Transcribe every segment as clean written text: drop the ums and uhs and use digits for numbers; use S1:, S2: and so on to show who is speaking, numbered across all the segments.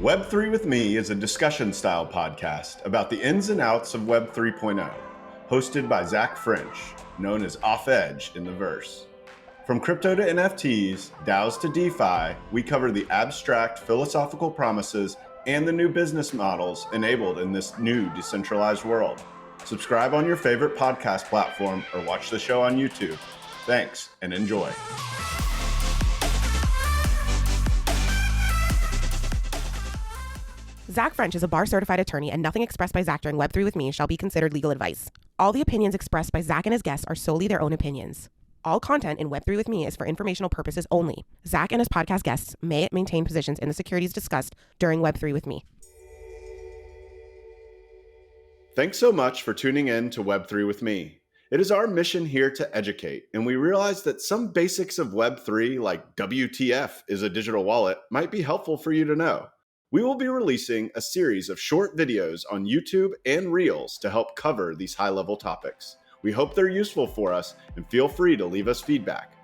S1: Web3 with Me is a discussion-style podcast about the ins and outs of Web 3.0, hosted by Zach French, known as Off Edge in the verse. From crypto to NFTs, DAOs to DeFi, we cover the abstract philosophical promises and the new business models enabled in this new decentralized world. Subscribe on your favorite podcast platform or watch the show on YouTube. Thanks and enjoy.
S2: Zach French is a bar-certified attorney, and nothing expressed by Zach during Web3 with Me shall be considered legal advice. All the opinions expressed by Zach and his guests are solely their own opinions. All content in Web3 with Me is for informational purposes only. Zach and his podcast guests may maintain positions in the securities discussed during Web3 with Me.
S1: Thanks so much for tuning in to Web3 with Me. It is our mission here to educate, and we realize that some basics of Web3, like WTF is a digital wallet, might be helpful for you to know. We will be releasing a series of short videos on YouTube and Reels to help cover these high-level topics. We hope they're useful for us, and feel free to leave us feedback.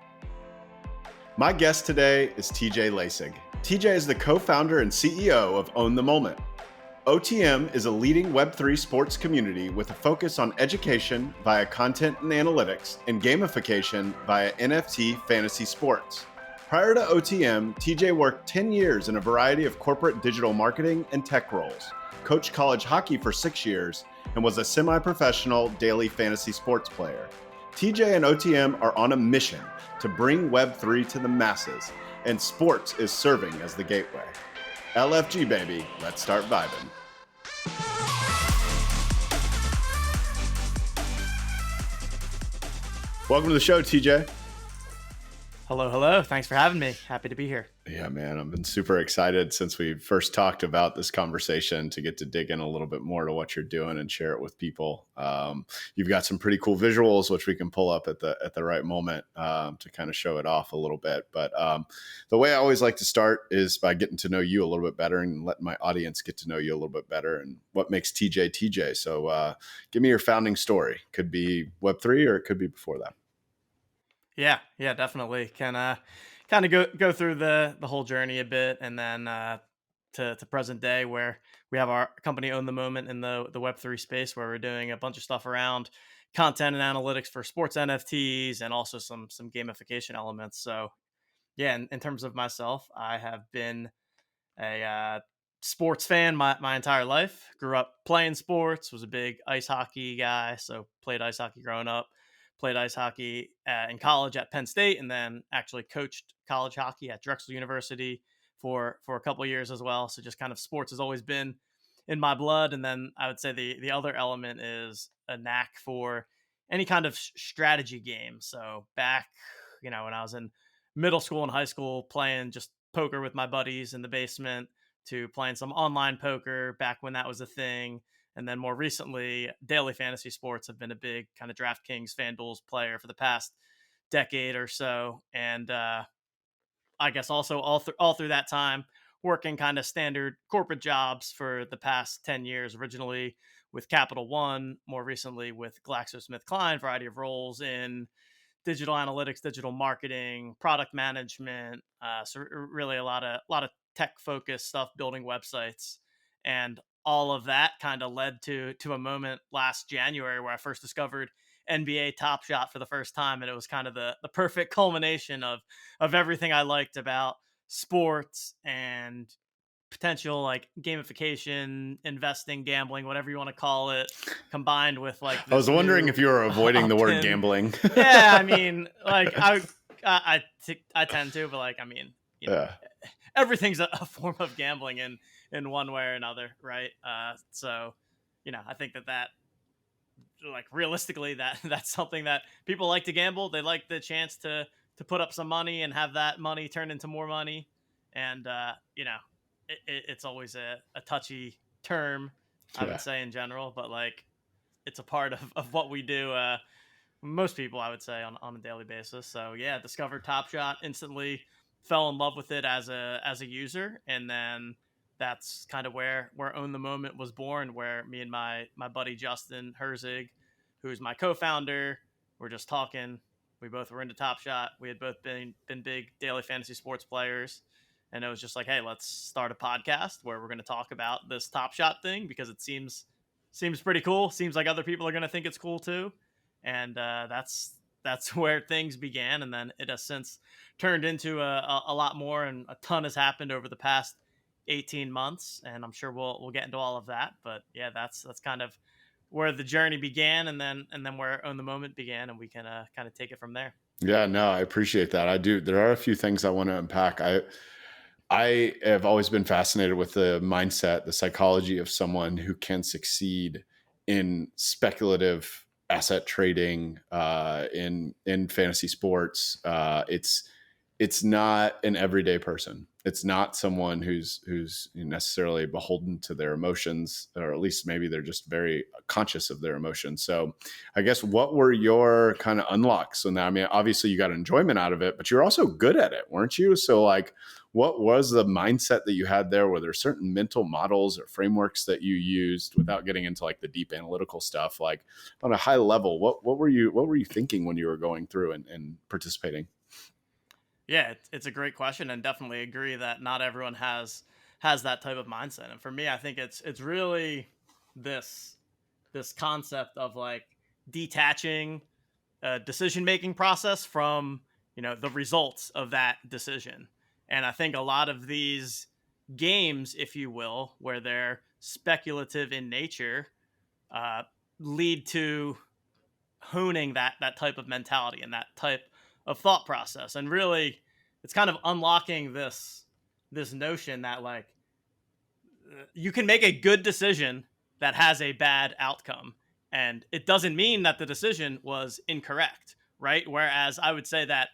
S1: My guest today is TJ Laessig. TJ is the co-founder and CEO of Own the Moment. OTM is a leading Web3 sports community with a focus on education via content and analytics and gamification via NFT fantasy sports. Prior to OTM, TJ worked 10 years in a variety of corporate digital marketing and tech roles, coached college hockey for 6 years, and was a semi-professional daily fantasy sports player. TJ and OTM are on a mission to bring Web3 to the masses, and sports is serving as the gateway. LFG, baby, let's start vibing. Welcome to the show, TJ.
S3: Hello. Thanks for having me. Happy to be here.
S1: Yeah, man, I've been super excited since we first talked about this conversation to get to dig in a little bit more to what you're doing and share it with people. You've got some pretty cool visuals, which we can pull up at the right moment to kind of show it off a little bit. But the way I always like to start is by getting to know you a little bit better and letting my audience get to know you a little bit better and what makes TJ TJ. So give me your founding story. Could be Web3 or it could be before that.
S3: Yeah, definitely. Can kind of go through the whole journey a bit, and then to present day where we have our company Own the Moment in the Web3 space, where we're doing a bunch of stuff around content and analytics for sports NFTs and also some gamification elements. So yeah, in terms of myself, I have been a sports fan my entire life. Grew up playing sports, was a big ice hockey guy, so played ice hockey growing up. Played ice hockey in college at Penn State, and then actually coached college hockey at Drexel University for a couple of years as well. So just kind of sports has always been in my blood. And then I would say the other element is a knack for any kind of strategy game. So back, when I was in middle school and high school, playing just poker with my buddies in the basement, to playing some online poker back when that was a thing. And then more recently, daily fantasy sports have been a big kind of DraftKings FanDuel's player for the past decade or so. And I guess also all through that time, working kind of standard corporate jobs for the past 10 years, originally with Capital One, more recently with GlaxoSmithKline, variety of roles in digital analytics, digital marketing, product management. So really a lot of tech focused stuff, building websites. And all of that kind of led to a moment last January where I first discovered NBA Topshot for the first time. And it was kind of the perfect culmination of everything I liked about sports and potential like gamification, investing, gambling, whatever you want to call it, combined with like
S1: I was wondering if you were avoiding the word gambling.
S3: Yeah, I mean, like I tend to, but like, I mean, everything's a form of gambling in one way or another, right? So, I think that like realistically that's something that people like to gamble. They like the chance to put up some money and have that money turn into more money. And, it's always a touchy term, I would say in general, but like it's a part of what we do. Most people, I would say, on a daily basis. So yeah, discovered Topshot, instantly fell in love with it as a user, and then that's kind of where Own the Moment was born, where me and my buddy Justin Herzig, who's my co-founder, were just talking. We both were into Topshot. We had both been big daily fantasy sports players, And it was just like, hey, let's start a podcast where we're going to talk about this Top Shot thing because it seems pretty cool. Seems like other people are going to think it's cool too. And that's where things began. And then it has since turned into a lot more, and a ton has happened over the past 18 months. And I'm sure we'll get into all of that. But yeah, that's kind of where the journey began, and then where Own the Moment began, and we can kind of take it from there.
S1: Yeah, no, I appreciate that. I do. There are a few things I want to unpack. I have always been fascinated with the mindset, the psychology of someone who can succeed in speculative asset trading, in fantasy sports. It's not an everyday person. It's not someone who's necessarily beholden to their emotions, or at least maybe they're just very conscious of their emotions. So I guess, what were your kind of unlocks? So now, I mean, obviously you got enjoyment out of it, but you're also good at it, weren't you? So like, what was the mindset that you had there? Were there certain mental models or frameworks that you used, without getting into like the deep analytical stuff? Like, on a high level, what were you thinking when you were going through and participating?
S3: Yeah, it's a great question, and definitely agree that not everyone has that type of mindset. And for me, I think it's really this concept of like detaching a decision making process from the results of that decision. And I think a lot of these games, if you will, where they're speculative in nature, lead to honing that type of mentality and that type of thought process. And really, it's kind of unlocking this notion that like you can make a good decision that has a bad outcome, and it doesn't mean that the decision was incorrect, right? Whereas I would say that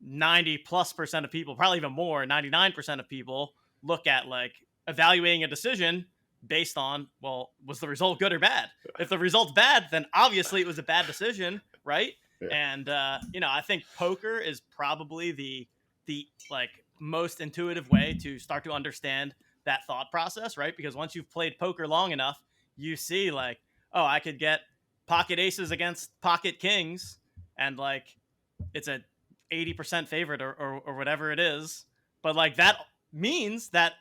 S3: 90+% of people, probably even more, 99% of people look at like evaluating a decision based on, well, was the result good or bad? If the result's bad, then obviously it was a bad decision, right?
S1: Yeah.
S3: And I think poker is probably the like most intuitive way to start to understand that thought process, right? Because once you've played poker long enough, you see like, oh, I could get pocket aces against pocket kings, and like it's a 80% favorite or whatever it is. But like that means that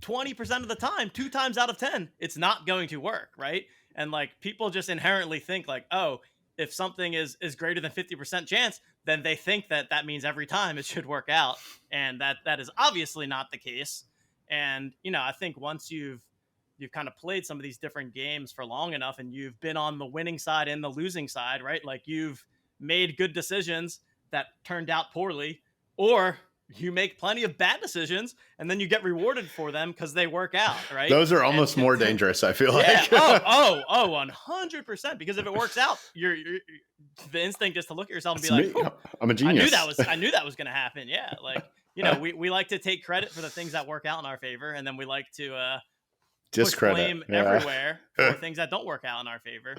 S3: 20% of the time, 2 times out of 10, it's not going to work, right? And like people just inherently think like, oh, if something is greater than 50% chance, then they think that means every time it should work out. And that is obviously not the case. And, I think once you've kind of played some of these different games for long enough, and you've been on the winning side and the losing side, right? Like you've made good decisions that turned out poorly, or you make plenty of bad decisions and then you get rewarded for them because they work out, right?
S1: Those are almost more dangerous, I feel
S3: yeah,
S1: like.
S3: 100%. Because if it works out, you're the instinct is to look at yourself and be like,
S1: me. I'm a genius.
S3: I knew that was going to we like to take credit for the things that work out in our favor, and then we like to
S1: discredit
S3: blame everywhere for things that don't work out in our favor.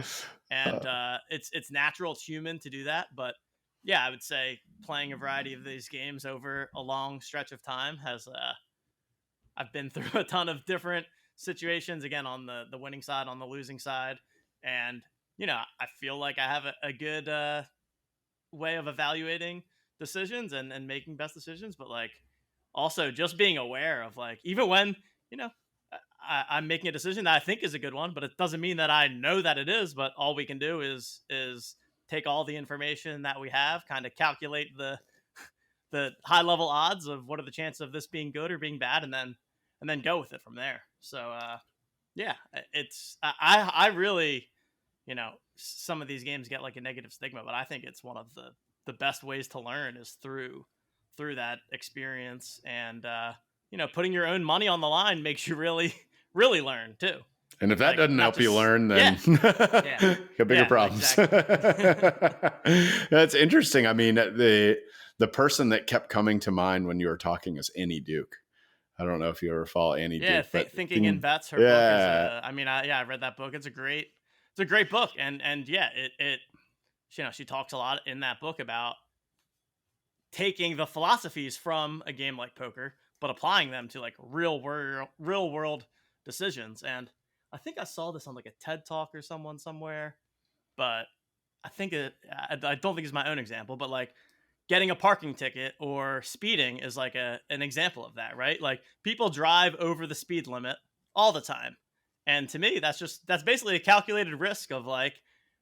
S3: And it's natural, it's human to do that. But yeah, I would say playing a variety of these games over a long stretch of time has I've been through a ton of different situations, again, on the winning side, on the losing side. And, I feel like I have a good way of evaluating decisions and making best decisions. But like also just being aware of like, even when, I'm making a decision that I think is a good one, but it doesn't mean that I know that it is. But all we can do is take all the information that we have, kind of calculate the high level odds of what are the chances of this being good or being bad, and then go with it from there. So yeah, it's I really, some of these games get like a negative stigma, but I think it's one of the best ways to learn is through that experience. And putting your own money on the line makes you really really learn too.
S1: And if that doesn't help you learn, then you got bigger problems. Exactly. That's interesting. I mean, the person that kept coming to mind when you were talking is Annie Duke. I don't know if you ever follow Annie Duke.
S3: Thinking in Bets. Her book is, I read that book. It's a great book. And yeah, it she talks a lot in that book about taking the philosophies from a game like poker, but applying them to like real world decisions. And I think I saw this on like a TED Talk or somewhere, but I think I don't think it's my own example, but like getting a parking ticket or speeding is like an example of that, right? Like people drive over the speed limit all the time. And to me, that's basically a calculated risk of like,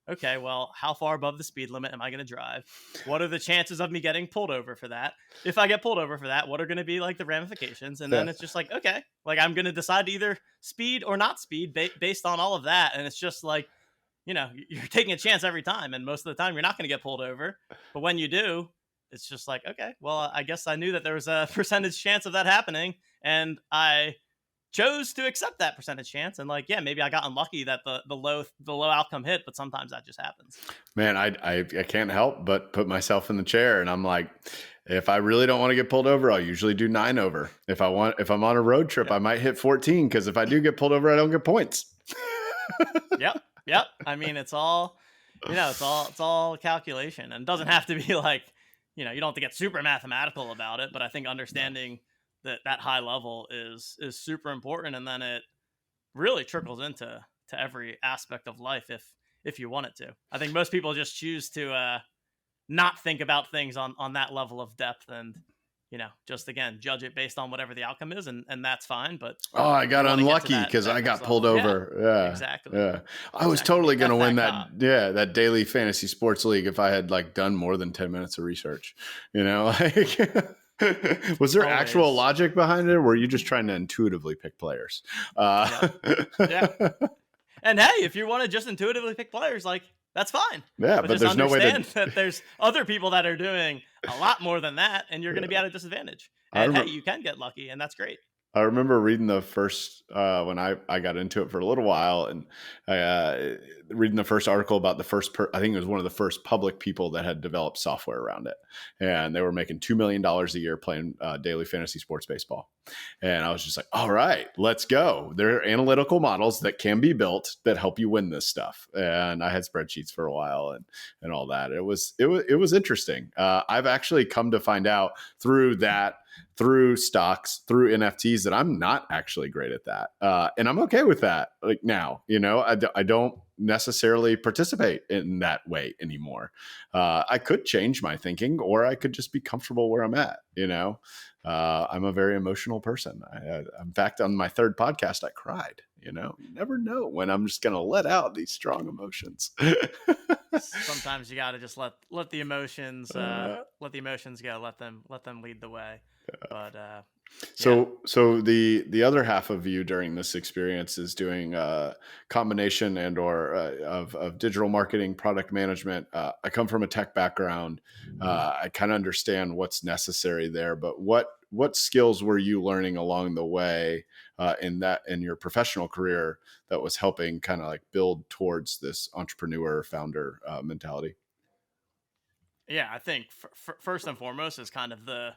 S3: okay, well, how far above the speed limit am I going to drive? What are the chances of me getting pulled over for that? If I get pulled over for that, what are going to be like the ramifications? And
S1: Yeah.
S3: then it's just like, okay, like I'm going to decide to either speed or not speed based on all of that. And it's just like, you're taking a chance every time. And most of the time, you're not going to get pulled over. But when you do, it's just like, okay, well, I guess I knew that there was a percentage chance of that happening. And I chose to accept that percentage chance, and like, yeah, maybe I got unlucky that the low outcome hit, but sometimes that just happens.
S1: Man, I can't help but put myself in the chair, and I'm like, if I really don't want to get pulled over, I'll usually do 9 over. If I'm on a road trip,
S3: Yep.
S1: I might hit 14, because if I do get pulled over, I don't get points.
S3: Yep. I mean, it's all it's all calculation, and it doesn't have to be like, you don't have to get super mathematical about it, but I think understanding that high level is super important, and then it really trickles into every aspect of life if you want it to. I think most people just choose to not think about things on that level of depth, and just again judge it based on whatever the outcome is, and that's fine. But
S1: Oh, I got unlucky because I got pulled over. Yeah,
S3: exactly.
S1: Yeah, I was totally going to win
S3: cop.
S1: that daily fantasy sports league if I had like done more than 10 minutes of research. Like, was there actual logic behind it, or were you just trying to intuitively pick players?
S3: Yeah. And hey, if you want to just intuitively pick players, like, that's fine.
S1: Yeah, but there's no way
S3: that there's other people that are doing a lot more than that, and you're going to be at a disadvantage. And hey, you can get lucky, and that's great.
S1: I remember reading the first when I got into it for a little while, and reading the first article about the first I think it was one of the first public people that had developed software around it, and they were making $2 million a year playing daily fantasy sports baseball. And I was just like, all right, let's go. There are analytical models that can be built that help you win this stuff. And I had spreadsheets for a while and all that. It was interesting. I've actually come to find out through stocks, through NFTs, that I'm not actually great at that. And I'm okay with that. Like now, I don't necessarily participate in that way anymore. I could change my thinking, or I could just be comfortable where I'm at. I'm a very emotional person. In fact, on my 3rd podcast, I cried. You never know when I'm just going to let out these strong emotions.
S3: Sometimes you got to just let the emotions go. Let them lead the way. But
S1: so the other half of you during this experience is doing a combination or of digital marketing, product management. I come from a tech background. I kind of understand what's necessary there, but what skills were you learning along the way in your professional career that was helping kind of like build towards this entrepreneur founder mentality?
S3: Yeah, I think first and foremost is kind of the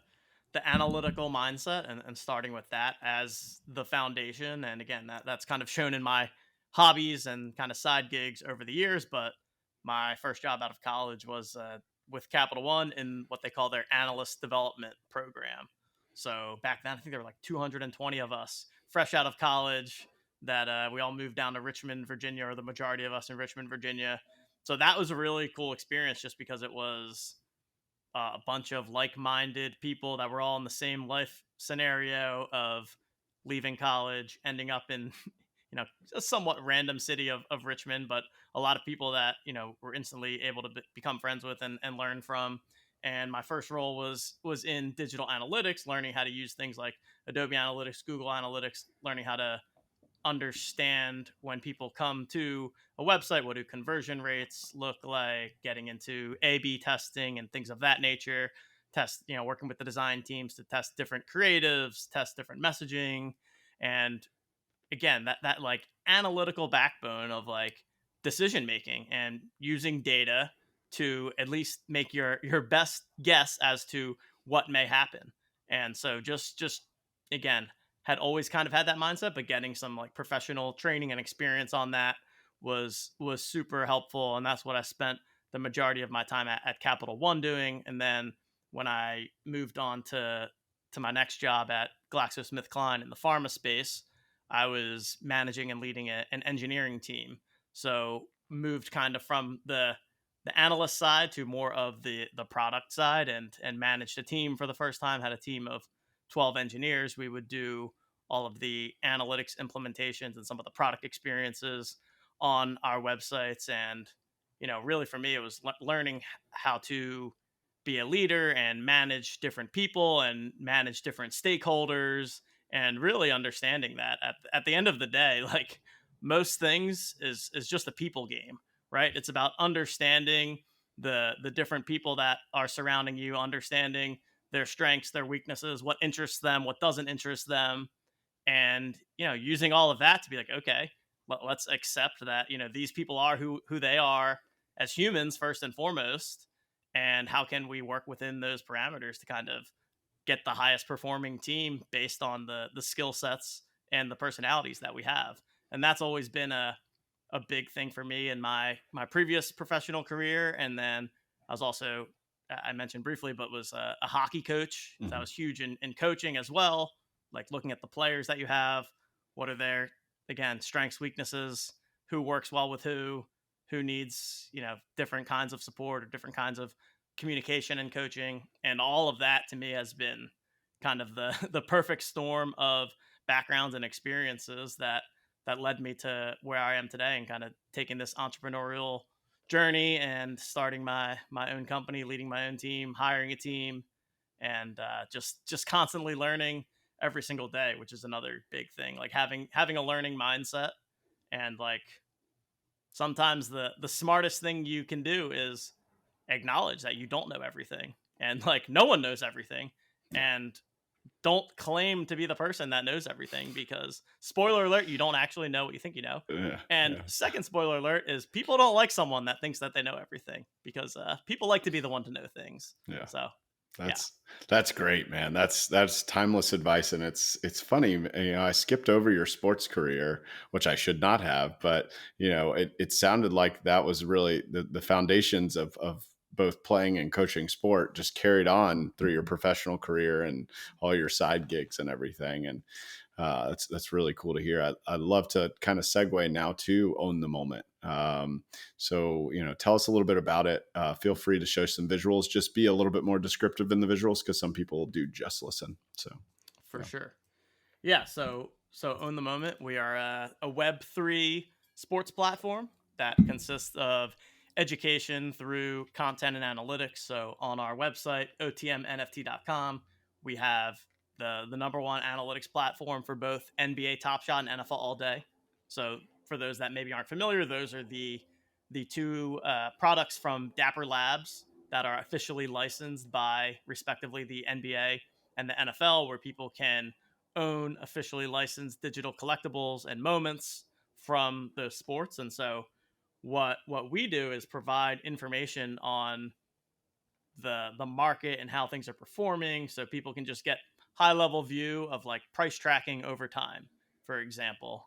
S3: analytical mindset, and starting with that as the foundation. And again, that's kind of shown in my hobbies and kind of side gigs over the years. But my first job out of college was with Capital One in what they call their analyst development program. So back then, I think there were like 220 of us fresh out of college that we all moved down to Richmond, Virginia, or the majority of us in Richmond, Virginia. So that was a really cool experience, just because it was a bunch of like-minded people that were all in the same life scenario of leaving college, ending up in, a somewhat random city of Richmond, but a lot of people that, were instantly able to become friends with and learn from. And my first role was in digital analytics, learning how to use things like Adobe Analytics, Google Analytics, learning how to understand when people come to a website, what do conversion rates look like, getting into A/B testing and things of that nature, working with the design teams to test different creatives, test different messaging. And again, that like analytical backbone of like decision making and using data to at least make your best guess as to what may happen. And so just again, had always kind of had that mindset, but getting some like professional training and experience on that was super helpful. And that's what I spent the majority of my time at Capital One doing. And then when I moved on to my next job at GlaxoSmithKline in the pharma space, I was managing and leading an engineering team. So moved kind of from the the analyst side to more of the product side, and managed a team for the first time, had a team of 12 engineers. We would do all of the analytics implementations and some of the product experiences on our websites. And, really for me, it was learning how to be a leader and manage different people and manage different stakeholders, and really understanding that at the end of the day, like most things is just a people game, right? It's about understanding the different people that are surrounding you, understanding their strengths, their weaknesses, what interests them, what doesn't interest them, and using all of that to be like, okay, let's accept that these people are who they are as humans first and foremost, and how can we work within those parameters to kind of get the highest performing team based on the skill sets and the personalities that we have. And that's always been a big thing for me in my previous professional career. And then I was also, I mentioned briefly, but was a hockey coach. So that was huge in coaching as well, like looking at the players that you have, what are their, again, strengths, weaknesses, who works well with who needs different kinds of support or different kinds of communication and coaching. And all of that to me has been kind of the perfect storm of backgrounds and experiences that led me to where I am today, and kind of taking this entrepreneurial journey and starting my own company, leading my own team, hiring a team, and just constantly learning every single day, which is another big thing. Like having a learning mindset, and like sometimes the smartest thing you can do is acknowledge that you don't know everything, and like no one knows everything, and don't claim to be the person that knows everything, because spoiler alert, you don't actually know what you think you know.
S1: Yeah,
S3: And
S1: yeah,
S3: second spoiler alert is people don't like someone that thinks that they know everything, because people like to be the one to know things.
S1: yeah.
S3: So yeah,
S1: That's great, man. That's timeless advice, and it's funny. I skipped over your sports career, which I should not have, but it sounded like that was really the foundations of both playing and coaching sport just carried on through your professional career and all your side gigs and everything. And that's really cool to hear. I'd love to kind of segue now to Own the Moment. So, tell us a little bit about it. Feel free to show some visuals. Just be a little bit more descriptive in the visuals, because some people do just listen. So,
S3: for
S1: yeah.
S3: sure. Yeah. So Own the Moment, we are a Web3 sports platform that consists of education through content and analytics. So on our website, otmnft.com, we have the number one analytics platform for both NBA Topshot and NFL Allday. So for those that maybe aren't familiar, those are the two products from Dapper Labs that are officially licensed by respectively the NBA and the NFL, where people can own officially licensed digital collectibles and moments from those sports. And so what we do is provide information on the market and how things are performing, so people can just get high level view of like price tracking over time. For example,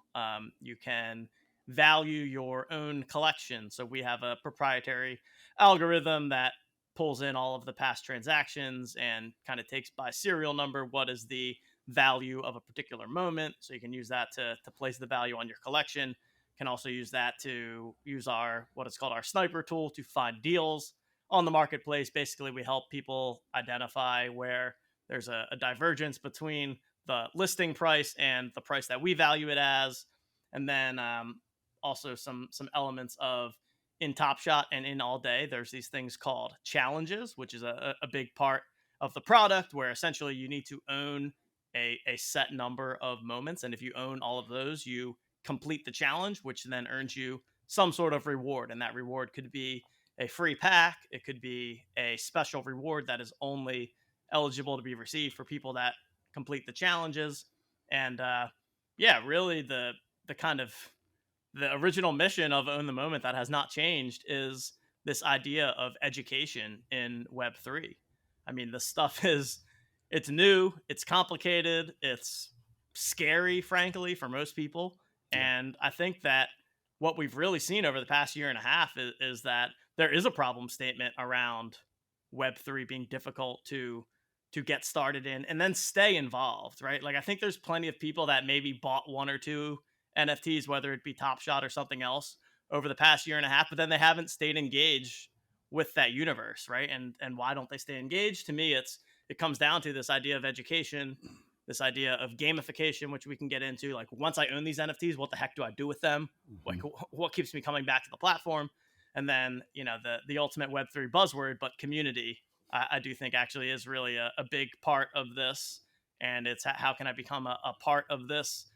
S3: you can value your own collection. So we have a proprietary algorithm that pulls in all of the past transactions and kind of takes by serial number what is the value of a particular moment. So you can use that to place the value on your collection. Can also use that to use our what is called our sniper tool to find deals on the marketplace. Basically, we help people identify where there's a divergence between the listing price and the price that we value it as. And then also some elements of in Top Shot and in Allday, there's these things called challenges, which is a big part of the product, where essentially you need to own a set number of moments. And if you own all of those, you complete the challenge, which then earns you some sort of reward. And that reward could be a free pack. It could be a special reward that is only eligible to be received for people that complete the challenges. And really the kind of the original mission of Own the Moment that has not changed is this idea of education in Web3. I mean, the stuff it's new, it's complicated, it's scary, frankly, for most people.
S1: Yeah.
S3: And I think that what we've really seen over the past year and a half is that there is a problem statement around Web3 being difficult to get started in and then stay involved, right? Like I think there's plenty of people that maybe bought one or two NFTs, whether it be Top Shot or something else, over the past year and a half, but then they haven't stayed engaged with that universe, right? And why don't they stay engaged? To me, it comes down to this idea of education, this idea of gamification, which we can get into. Like, once I own these NFTs, what the heck do I do with them? Like, what keeps me coming back to the platform? And then, the ultimate Web3 buzzword, but community, I do think actually is really a big part of this. And it's how can I become a part of this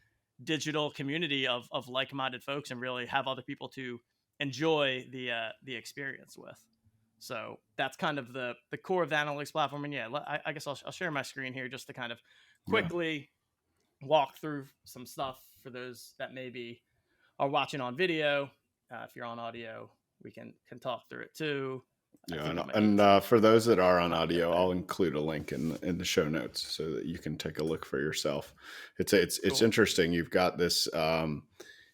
S3: digital community of like-minded folks and really have other people to enjoy the experience with. So that's kind of the core of the analytics platform. And I guess I'll share my screen here just to kind of quickly walk through some stuff for those that maybe are watching on video. If you're on audio, we can talk through it too.
S1: Yeah, and for those that are on audio, I'll include a link in the show notes so that you can take a look for yourself. It's cool. Interesting. You've got this.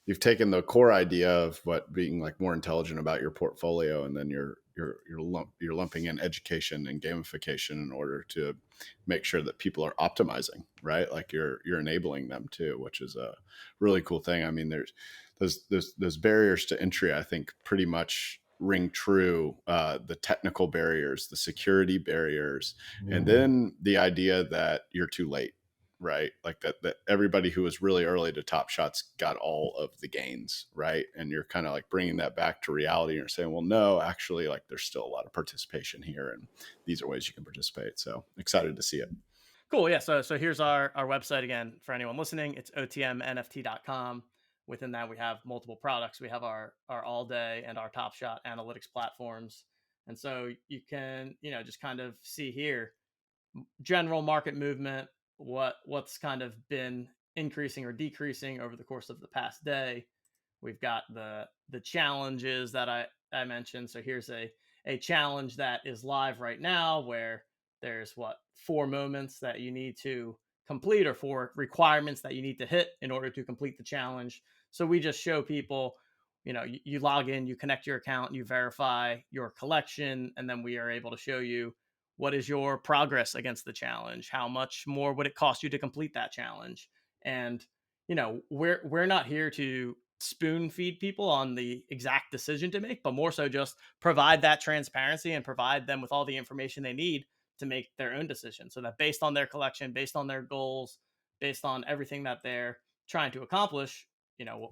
S1: You've taken the core idea of what being like more intelligent about your portfolio, and then you're lumping in education and gamification in order to make sure that people are optimizing, right? Like you're enabling them too, which is a really cool thing. I mean, there's barriers to entry, I think, pretty much ring true. The technical barriers, the security barriers, and then the idea that you're too late, right? Like that everybody who was really early to Top Shots got all of the gains, right? And you're kind of like bringing that back to reality, and you're saying, well, no, actually, like there's still a lot of participation here, and these are ways you can participate. So excited to see it.
S3: Cool. Yeah. So here's our website again for anyone listening. It's otmnft.com. Within that, we have multiple products. We have our Allday and our Topshot analytics platforms. And so you can, just kind of see here, general market movement, what's kind of been increasing or decreasing over the course of the past day. We've got the challenges that I mentioned. So here's a challenge that is live right now where there's 4 moments that you need to complete, or 4 requirements that you need to hit in order to complete the challenge. So we just show people, you log in, you connect your account, you verify your collection, and then we are able to show you what is your progress against the challenge, how much more would it cost you to complete that challenge. And, we're not here to spoon feed people on the exact decision to make, but more so just provide that transparency and provide them with all the information they need to make their own decision, so that based on their collection, based on their goals, based on everything that they're trying to accomplish,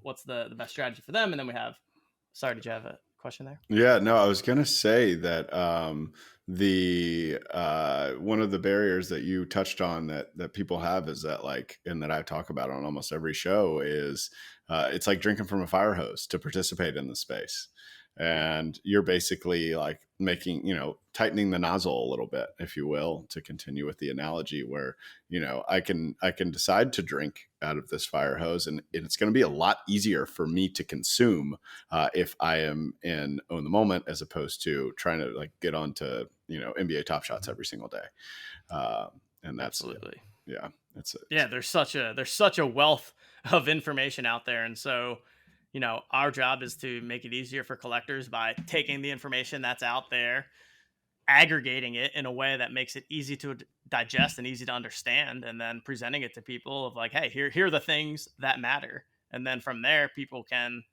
S3: what's the best strategy for them. And then we have, sorry, did you have a question there?
S1: Yeah, no, I was going to say that the one of the barriers that you touched on that people have is that, like, and that I talk about on almost every show, is it's like drinking from a fire hose to participate in the space. And you're basically like making, tightening the nozzle a little bit, if you will, to continue with the analogy, where, I can decide to drink out of this fire hose, and it's going to be a lot easier for me to consume if I am in Own the Moment, as opposed to trying to like get onto, NBA Top Shots every single day. And that's
S3: absolutely,
S1: yeah,
S3: there's such a wealth of information out there. And so, our job is to make it easier for collectors by taking the information that's out there, aggregating it in a way that makes it easy to digest and easy to understand, and then presenting it to people of like, hey, here are the things that matter. And then from there, people can,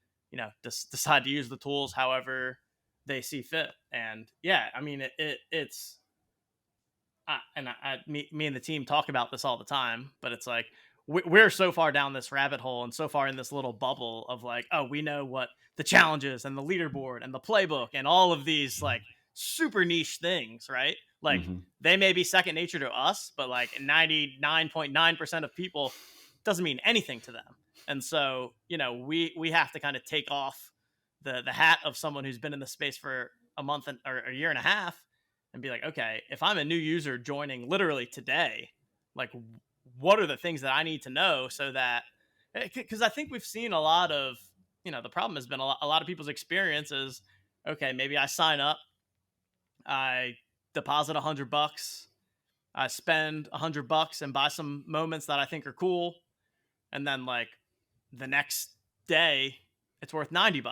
S3: decide to use the tools however they see fit. And I mean, it's, me and the team talk about this all the time, but it's like, we're so far down this rabbit hole and so far in this little bubble of like, oh, we know what the challenges and the leaderboard and the playbook and all of these like super niche things, right? Like they may be second nature to us, but like 99.9% of people doesn't mean anything to them. And so, we have to kind of take off the hat of someone who's been in the space for a month or a year and a half and be like, okay, if I'm a new user joining literally today, like, what are the things that I need to know, so that, because I think we've seen a lot of, the problem has been a lot of people's experience is, okay, maybe I sign up, I deposit $100, I spend $100 and buy some moments that I think are cool. And then like the next day it's worth $90.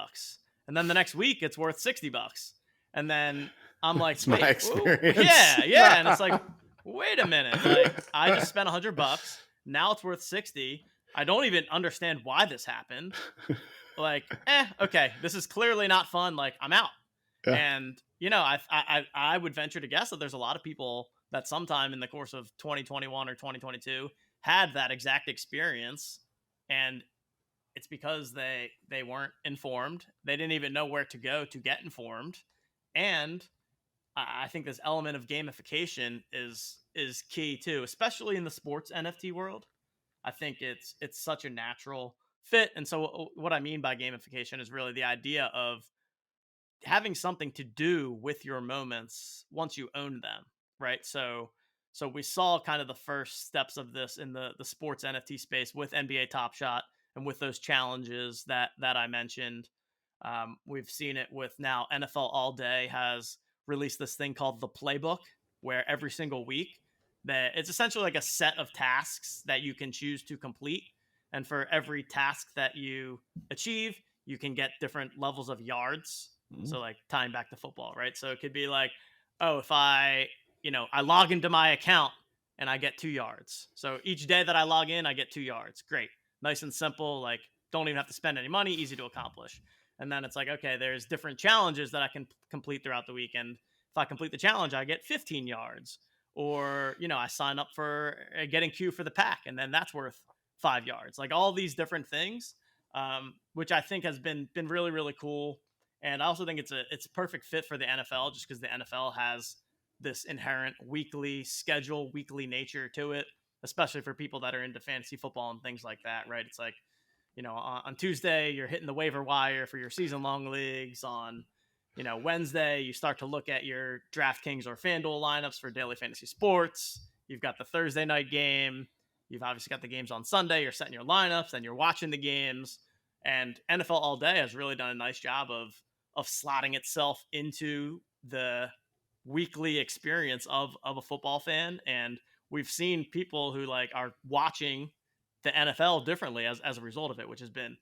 S3: And then the next week it's worth $60. And then I'm like,
S1: it's my experience.
S3: Yeah. And it's like, wait a minute. Like, I just spent $100. Now it's worth 60. I don't even understand why this happened. Like, okay, this is clearly not fun. Like, I'm out. Yeah. And I would venture to guess that there's a lot of people that sometime in the course of 2021 or 2022 had that exact experience, and it's because they weren't informed. They didn't even know where to go to get informed, and I think this element of gamification is key too, especially in the sports NFT world. I think it's such a natural fit, and so what I mean by gamification is really the idea of having something to do with your moments once you own them, right? So we saw kind of the first steps of this in the sports NFT space with NBA Topshot and with those challenges that I mentioned. We've seen it with now NFL Allday has released this thing called the Playbook, where every single week that it's essentially like a set of tasks that you can choose to complete, and for every task that you achieve, you can get different levels of yards. So like tying back to football, right? So it could be like, oh, if I log into my account and I get 2 yards. So each day that I log in, I get 2 yards. Great. Nice and simple. Like, don't even have to spend any money, easy to accomplish. And then it's like, okay, there's different challenges that I can complete throughout the weekend. If I complete the challenge, I get 15 yards. Or, I sign up for getting Q for the pack, and then that's worth 5 yards. Like all these different things, which I think has been really, really cool. And I also think it's a perfect fit for the NFL, just because the NFL has this inherent weekly schedule, weekly nature to it, especially for people that are into fantasy football and things like that, right? It's like, on Tuesday, you're hitting the waiver wire for your season long leagues. On, Wednesday, you start to look at your DraftKings or FanDuel lineups for daily fantasy sports. You've got the Thursday night game. You've obviously got the games on Sunday. You're setting your lineups and you're watching the games. And NFL Allday has really done a nice job of slotting itself into the weekly experience of a football fan. And we've seen people who like are watching the NFL differently as a result of it, which has been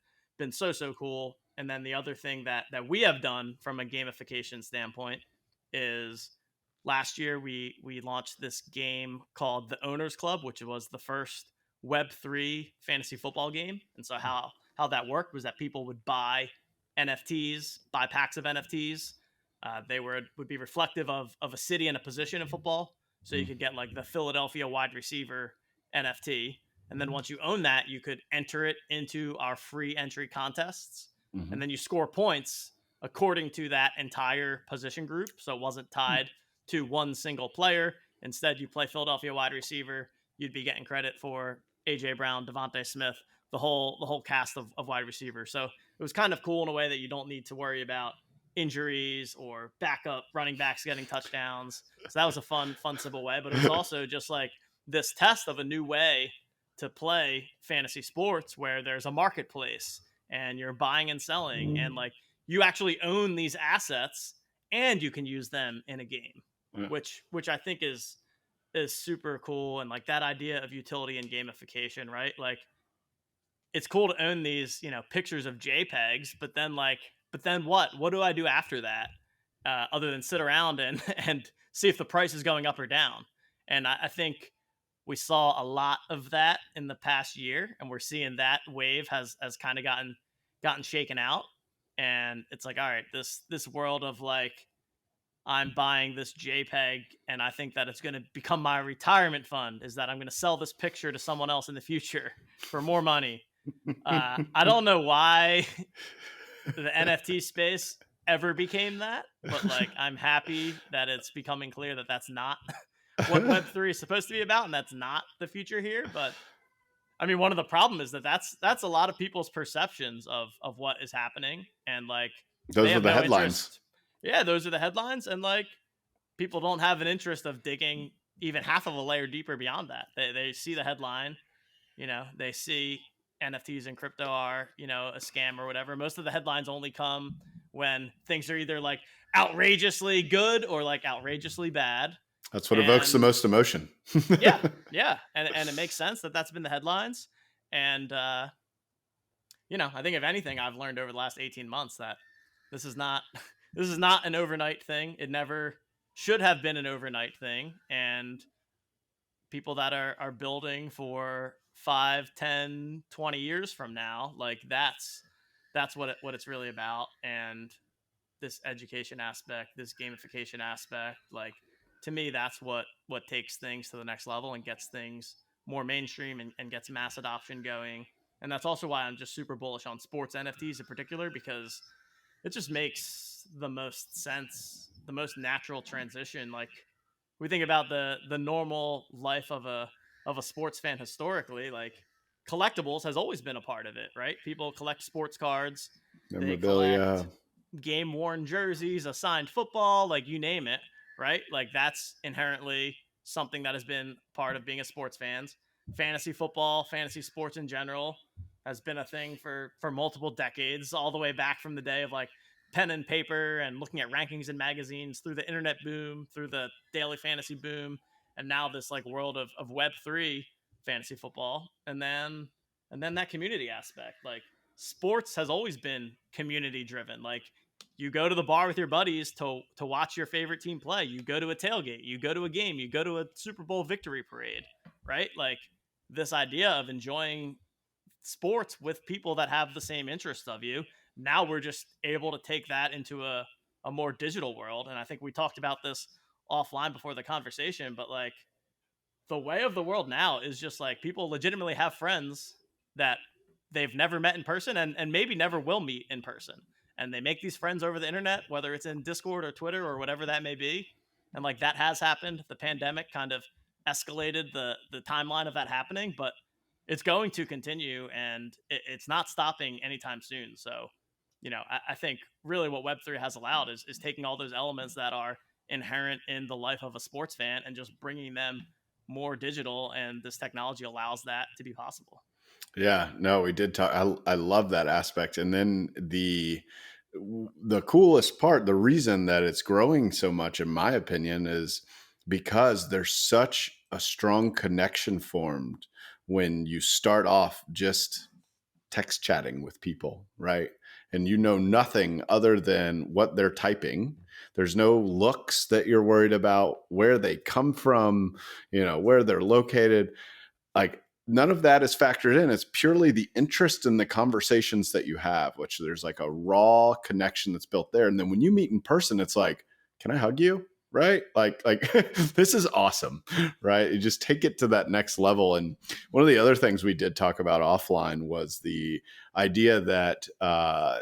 S3: so cool. And then the other thing that we have done from a gamification standpoint is last year we launched this game called the Owners Club, which was the first Web3 fantasy football game. And so how that worked was that people would buy NFTs, buy packs of NFTs. They would be reflective of a city and a position in football. So you could get like the Philadelphia wide receiver NFT. And then once you own that, you could enter it into our free entry contests. And then you score points according to that entire position group. So it wasn't tied to one single player. Instead, you play Philadelphia wide receiver. You'd be getting credit for A.J. Brown, Devontae Smith, the whole cast of wide receivers. So it was kind of cool in a way that you don't need to worry about injuries or backup running backs getting touchdowns. So that was a fun, simple way. But it was also just like this test of a new way to play fantasy sports where there's a marketplace and you're buying and selling and like you actually own these assets and you can use them in a game, which I think is super cool. And like that idea of utility and gamification, right? Like it's cool to own these, pictures of JPEGs, but then what do I do after that? Other than sit around and see if the price is going up or down. And I think we saw a lot of that in the past year, and we're seeing that wave has kind of gotten shaken out. And it's like, all right, this world of like, I'm buying this JPEG and I think that it's going to become my retirement fund, is that I'm going to sell this picture to someone else in the future for more money. I don't know why the NFT space ever became that, but like, I'm happy that it's becoming clear that that's not what Web3 is supposed to be about. And that's not the future here. But I mean, one of the problems is that that's a lot of people's perceptions of what is happening. And like,
S1: those are the headlines.
S3: Yeah, those are the headlines. And like, people don't have an interest of digging even half of a layer deeper beyond that. They see the headline, they see NFTs and crypto are, a scam or whatever. Most of the headlines only come when things are either like outrageously good or like outrageously bad.
S1: That's what evokes the most emotion.
S3: Yeah. And it makes sense that that's been the headlines. And, I think if anything, I've learned over the last 18 months that this is not an overnight thing. It never should have been an overnight thing. And people that are building for 5, 10, 20 years from now, like that's what it's really about. And this education aspect, this gamification aspect. Like, to me, that's what takes things to the next level and gets things more mainstream and gets mass adoption going. And that's also why I'm just super bullish on sports NFTs in particular, because it just makes the most sense, the most natural transition. Like, we think about the normal life of a sports fan historically, like collectibles has always been a part of it, right? People collect sports cards, they collect
S1: Memorabilia.
S3: game worn jerseys, a signed football, like you name it, right? Like, that's inherently something that has been part of being a sports fan. Fantasy football, fantasy sports in general has been a thing for multiple decades, all the way back from the day of like pen and paper and looking at rankings in magazines, through the internet boom, through the daily fantasy boom, and now this like world of Web3 fantasy football. And then that community aspect. Like, sports has always been community driven. Like, you go to the bar with your buddies to watch your favorite team play. You go to a tailgate, you go to a game, you go to a Super Bowl victory parade, right? Like, this idea of enjoying sports with people that have the same interests of you. Now we're just able to take that into a more digital world. And I think we talked about this offline before the conversation, but like, the way of the world now is just like people legitimately have friends that they've never met in person, and maybe never will meet in person. And they make these friends over the internet, whether it's in Discord or Twitter or whatever that may be. And like, that has happened. The pandemic kind of escalated the timeline of that happening, but it's going to continue, and it's not stopping anytime soon. So, I think really what Web3 has allowed is taking all those elements that are inherent in the life of a sports fan and just bringing them more digital, and this technology allows that to be possible.
S1: Yeah, no, we did talk. I love that aspect. And then the coolest part, the reason that it's growing so much, in my opinion, is because there's such a strong connection formed when you start off just text chatting with people, right? And you know nothing other than what they're typing. There's no looks that you're worried about, where they come from, where they're located. Like, none of that is factored in. It's purely the interest in the conversations that you have, which there's like a raw connection that's built there. And then when you meet in person, it's like, can I hug you? Right? Like this is awesome, right? You just take it to that next level. And one of the other things we did talk about offline was the idea that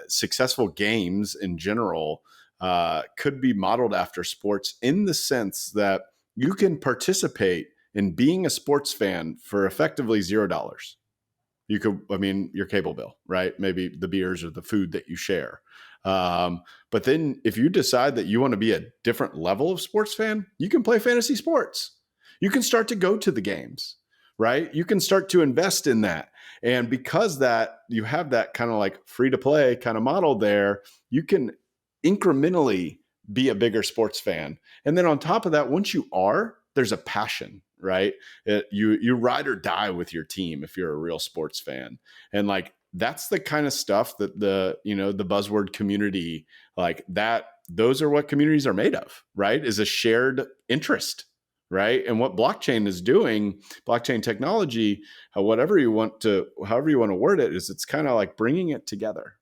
S1: successful games in general could be modeled after sports, in the sense that you can participate in being a sports fan for effectively $0. You could, your cable bill, right? Maybe the beers or the food that you share. But then if you decide that you want to be a different level of sports fan, you can play fantasy sports. You can start to go to the games, right? You can start to invest in that. And because that you have that kind of like free to play kind of model there, you can incrementally be a bigger sports fan. And then on top of that, once you are, there's a passion, right? You ride or die with your team if you're a real sports fan. And like, that's the kind of stuff that the buzzword community, like that, those are what communities are made of, right? Is a shared interest, right? And what blockchain is doing, blockchain technology, however you want to word it, is it's kind of like bringing it together.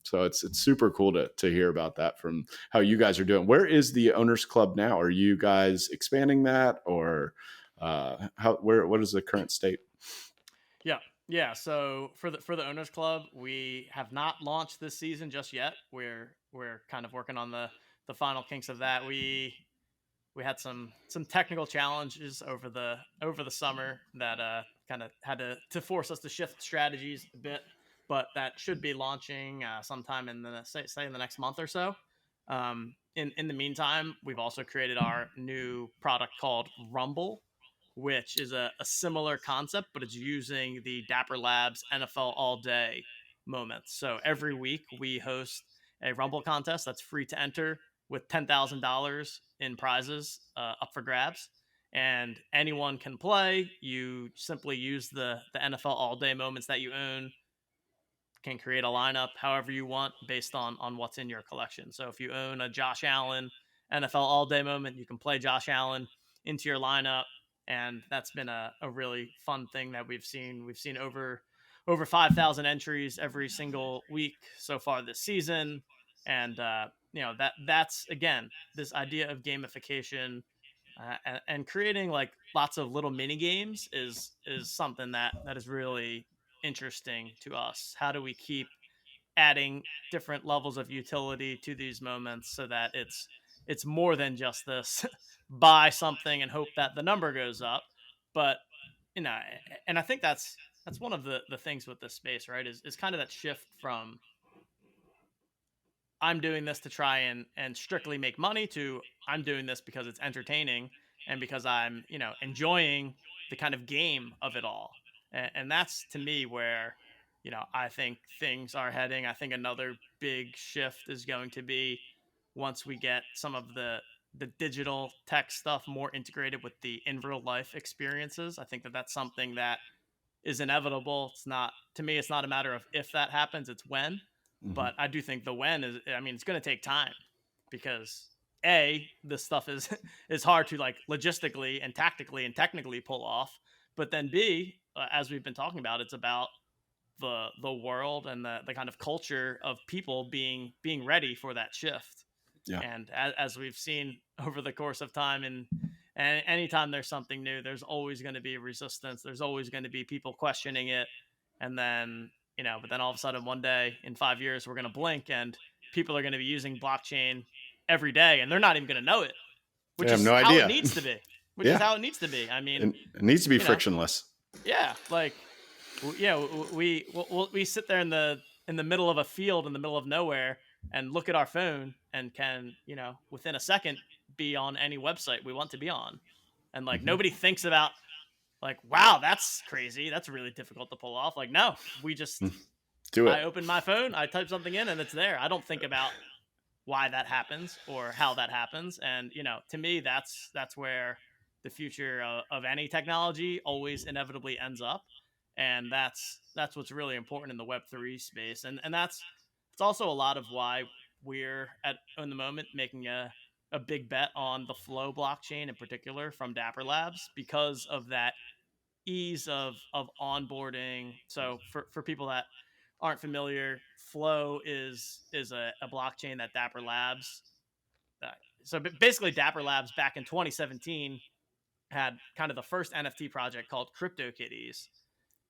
S1: So it's super cool to hear about that from how you guys are doing. Where is the Owners Club now? Are you guys expanding that, or what is the current state?
S3: Yeah. So for the Owners Club, we have not launched this season just yet. We're kind of working on the final kinks of that. We had some technical challenges over the summer that kind of had to force us to shift strategies a bit, but that should be launching sometime in the in the next month or so. In the meantime, we've also created our new product called Rumble, which is a similar concept, but it's using the Dapper Labs NFL Allday moments. So every week we host a Rumble contest that's free to enter, with $10,000 in prizes up for grabs. And anyone can play. You simply use the NFL Allday moments that you own, can create a lineup however you want based on what's in your collection. So if you own a Josh Allen NFL Allday moment, you can play Josh Allen into your lineup. And that's been a really fun thing that we've seen. We've seen over 5,000 entries every single week so far this season. And that's again this idea of gamification and creating like lots of little mini games is something that is really interesting to us. How do we keep adding different levels of utility to these moments so that it's more than just this buy something and hope that the number goes up, but you know and I think that's one of the things with this space, right, is kind of that shift from I'm doing this to try and strictly make money to I'm doing this because it's entertaining and because I'm, enjoying the kind of game of it all. And that's to me where, I think things are heading. I think another big shift is going to be once we get some of the digital tech stuff more integrated with the in real life experiences. I think that that's something that is inevitable. It's not, to me, it's not a matter of if that happens, it's when.
S1: Mhm.
S3: But I do think the when is, I mean, it's going to take time because this stuff is is hard to like logistically and tactically and technically pull off. But then B, as we've been talking about, it's about the world and the kind of culture of people being ready for that shift.
S1: Yeah.
S3: And as we've seen over the course of time, and anytime there's something new, there's always going to be resistance. There's always going to be people questioning it. And then, but then all of a sudden one day in 5 years, we're going to blink and people are going to be using blockchain every day and they're not even going to know it,
S1: I
S3: which
S1: have
S3: is
S1: no
S3: how it
S1: idea.
S3: needs to be,
S1: Yeah.
S3: is how it needs to be. I mean,
S1: It needs to be
S3: you know,
S1: frictionless.
S3: yeah, like, we sit there in the middle of a field in the middle of nowhere and look at our phone and can, within a second be on any website we want to be on. And like,
S1: Mhm.
S3: nobody thinks about like, wow, that's crazy. That's really difficult to pull off. Like, no, we just,
S1: Do
S3: I
S1: it.
S3: open my phone, I type something in and it's there. I don't think about why that happens or how that happens. And, to me, that's where the future of any technology always inevitably ends up. And that's what's really important in the Web3 space. And it's also a lot of why we're at in the moment making a big bet on the Flow blockchain in particular from Dapper Labs because of that ease of onboarding. So for people that aren't familiar, Flow is a blockchain that Dapper Labs. So basically, Dapper Labs back in 2017 had kind of the first NFT project called CryptoKitties,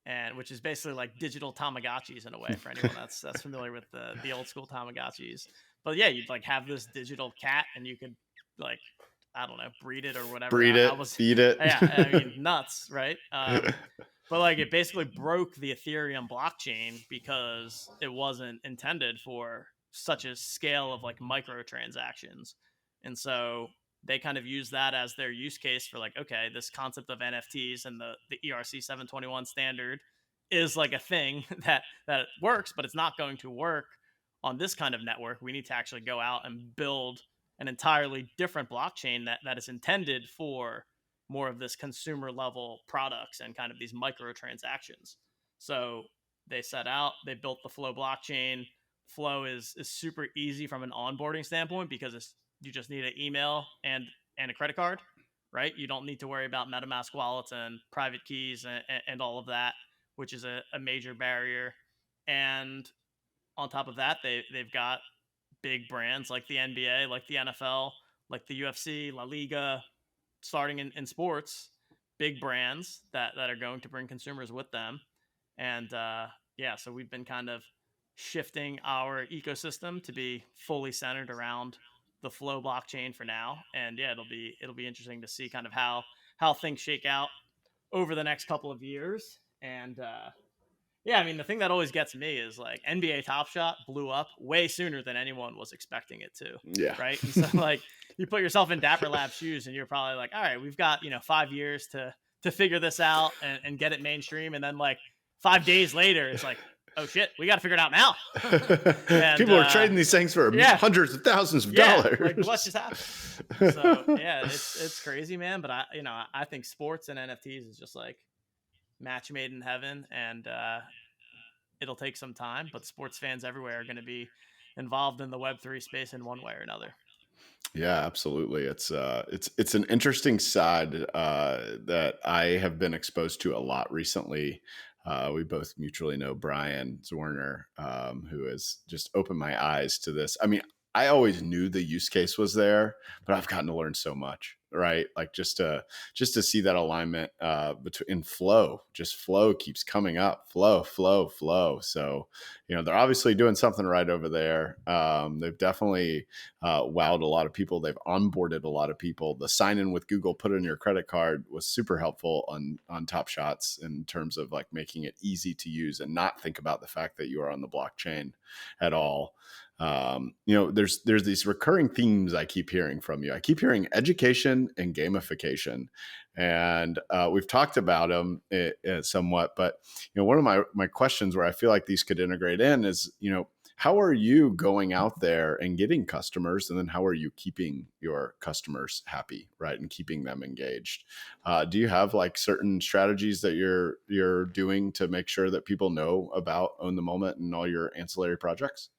S3: and which is basically like digital Tamagotchis in a way for anyone that's familiar with the old school Tamagotchis. But yeah, you'd like have this digital cat, and you could like, I don't know, breed it or whatever.
S1: Breed
S3: I
S1: it,
S3: was
S1: feed it.
S3: yeah, I mean nuts, right? But like it basically broke the Ethereum blockchain because it wasn't intended for such a scale of like microtransactions. And so they kind of use that as their use case for like, okay, this concept of NFTs and the ERC 721 standard is like a thing that works, but it's not going to work on this kind of network. We need to actually go out and build an entirely different blockchain that is intended for more of this consumer level products and kind of these microtransactions. So they set out, they built the Flow blockchain. Flow is super easy from an onboarding standpoint because you just need an email and a credit card, right? You don't need to worry about MetaMask wallets and private keys and all of that, which is a major barrier. And on top of that, they've got big brands like the NBA, like the NFL, like the UFC, La Liga, starting in sports, big brands that are going to bring consumers with them. And so we've been kind of shifting our ecosystem to be fully centered around the Flow blockchain for now. And yeah, it'll be interesting to see kind of how things shake out over the next couple of years. And I mean, the thing that always gets me is like NBA Topshot blew up way sooner than anyone was expecting it to.
S1: Yeah.
S3: Right. And so like you put yourself in Dapper Lab's shoes and you're probably like, all right, we've got, 5 years to figure this out and get it mainstream. And then like 5 days later, it's like, oh shit, we got to figure it out now. And,
S1: people are trading these things for hundreds of thousands of dollars.
S3: Like what just happened? So yeah, it's crazy, man. But I think sports and NFTs is just like match made in heaven, and it'll take some time, but sports fans everywhere are going to be involved in the Web3 space in one way or another.
S1: Yeah, absolutely. It's an interesting side that I have been exposed to a lot recently. We both mutually know Brian Zwerner, who has just opened my eyes to this. I mean, I always knew the use case was there, but I've gotten to learn so much, right? Like just to see that alignment between flow, just flow keeps coming up, flow, flow, flow. So, they're obviously doing something right over there. They've definitely wowed a lot of people. They've onboarded a lot of people. The sign in with Google, put in your credit card was super helpful on Top Shots in terms of like making it easy to use and not think about the fact that you are on the blockchain at all. There's these recurring themes I keep hearing from you. I keep hearing education and gamification, and we've talked about them somewhat. But one of my questions where I feel like these could integrate in is, how are you going out there and getting customers, and then how are you keeping your customers happy, right, and keeping them engaged? Do you have like certain strategies that you're doing to make sure that people know about Own the Moment and all your ancillary projects?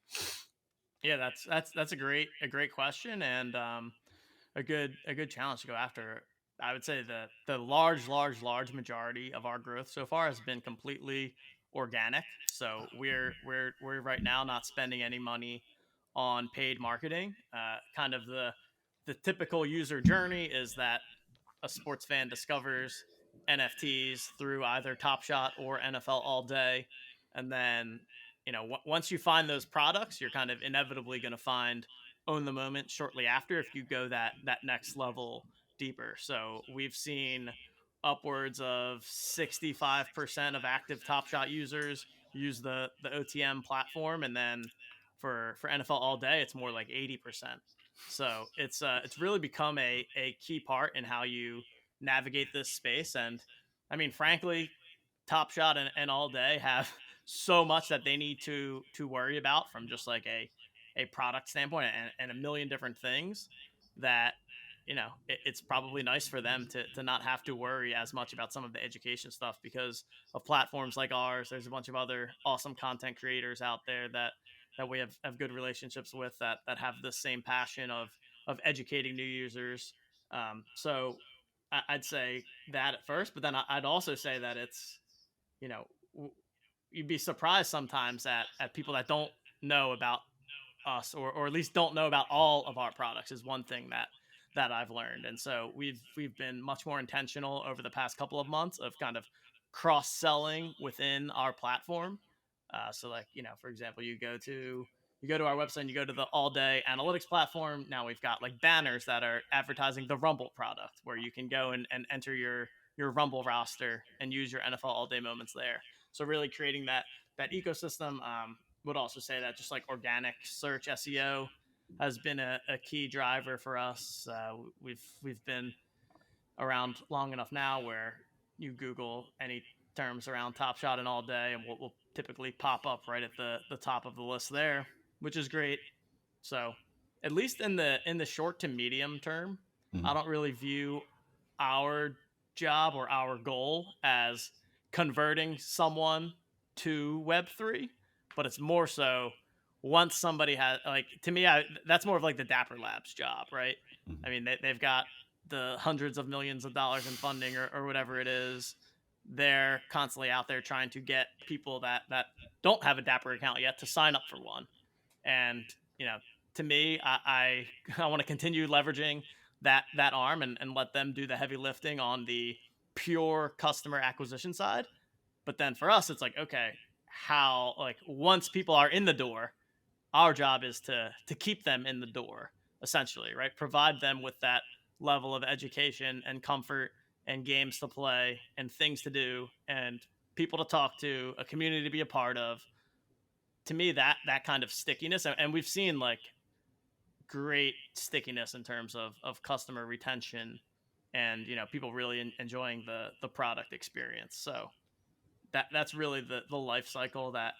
S3: Yeah, that's a great question, and a good challenge to go after. I would say the large majority of our growth so far has been completely organic. So we're right now not spending any money on paid marketing. Kind of the typical user journey is that a sports fan discovers NFTs through either Top Shot or NFL Allday, and then once you find those products, you're kind of inevitably going to find Own the Moment shortly after if you go that next level deeper. So we've seen upwards of 65% of active Top Shot users use the OTM platform, and then for NFL Allday, it's more like 80%. So it's really become a key part in how you navigate this space. And I mean, frankly, Top Shot and Allday have so much that they need to worry about from just like a product standpoint, and a million different things that it's probably nice for them to not have to worry as much about some of the education stuff because of platforms like ours. There's a bunch of other awesome content creators out there that we have good relationships with that have the same passion of educating new users. So I'd say that at first, but then I'd also say that it's you know you'd be surprised sometimes at people that don't know about us, or at least don't know about all of our products, is one thing that I've learned. And so we've been much more intentional over the past couple of months of kind of cross selling within our platform. So like, for example, you go to our website and you go to the Allday analytics platform. Now we've got like banners that are advertising the Rumble product where you can go and enter your Rumble roster and use your NFL Allday moments there. So really creating that ecosystem. Would also say that just like organic search SEO has been a key driver for us. We've been around long enough now where you Google any terms around Top Shot and Allday, and we'll typically pop up right at the top of the list there, which is great. So at least in the short to medium term, I
S1: Mhm.
S3: don't really view our job or our goal as converting someone to Web3, but it's more so once somebody has, like, to me, that's more of like the Dapper Labs job, right? I
S1: Mhm.
S3: mean, they've got the hundreds of millions of dollars in funding, or whatever it is. They're constantly out there trying to get people that don't have a Dapper account yet to sign up for one. And you know, to me, I want to continue leveraging that arm and let them do the heavy lifting on the pure customer acquisition side. But then for us, it's like, okay, how, like, once people are in the door, our job is to keep them in the door, essentially, right? Provide them with that level of education and comfort and games to play and things to do and people to talk to, a community to be a part of. To me, that kind of stickiness, and we've seen like great stickiness in terms of customer retention, and people really enjoying the product experience. So that's really the life cycle that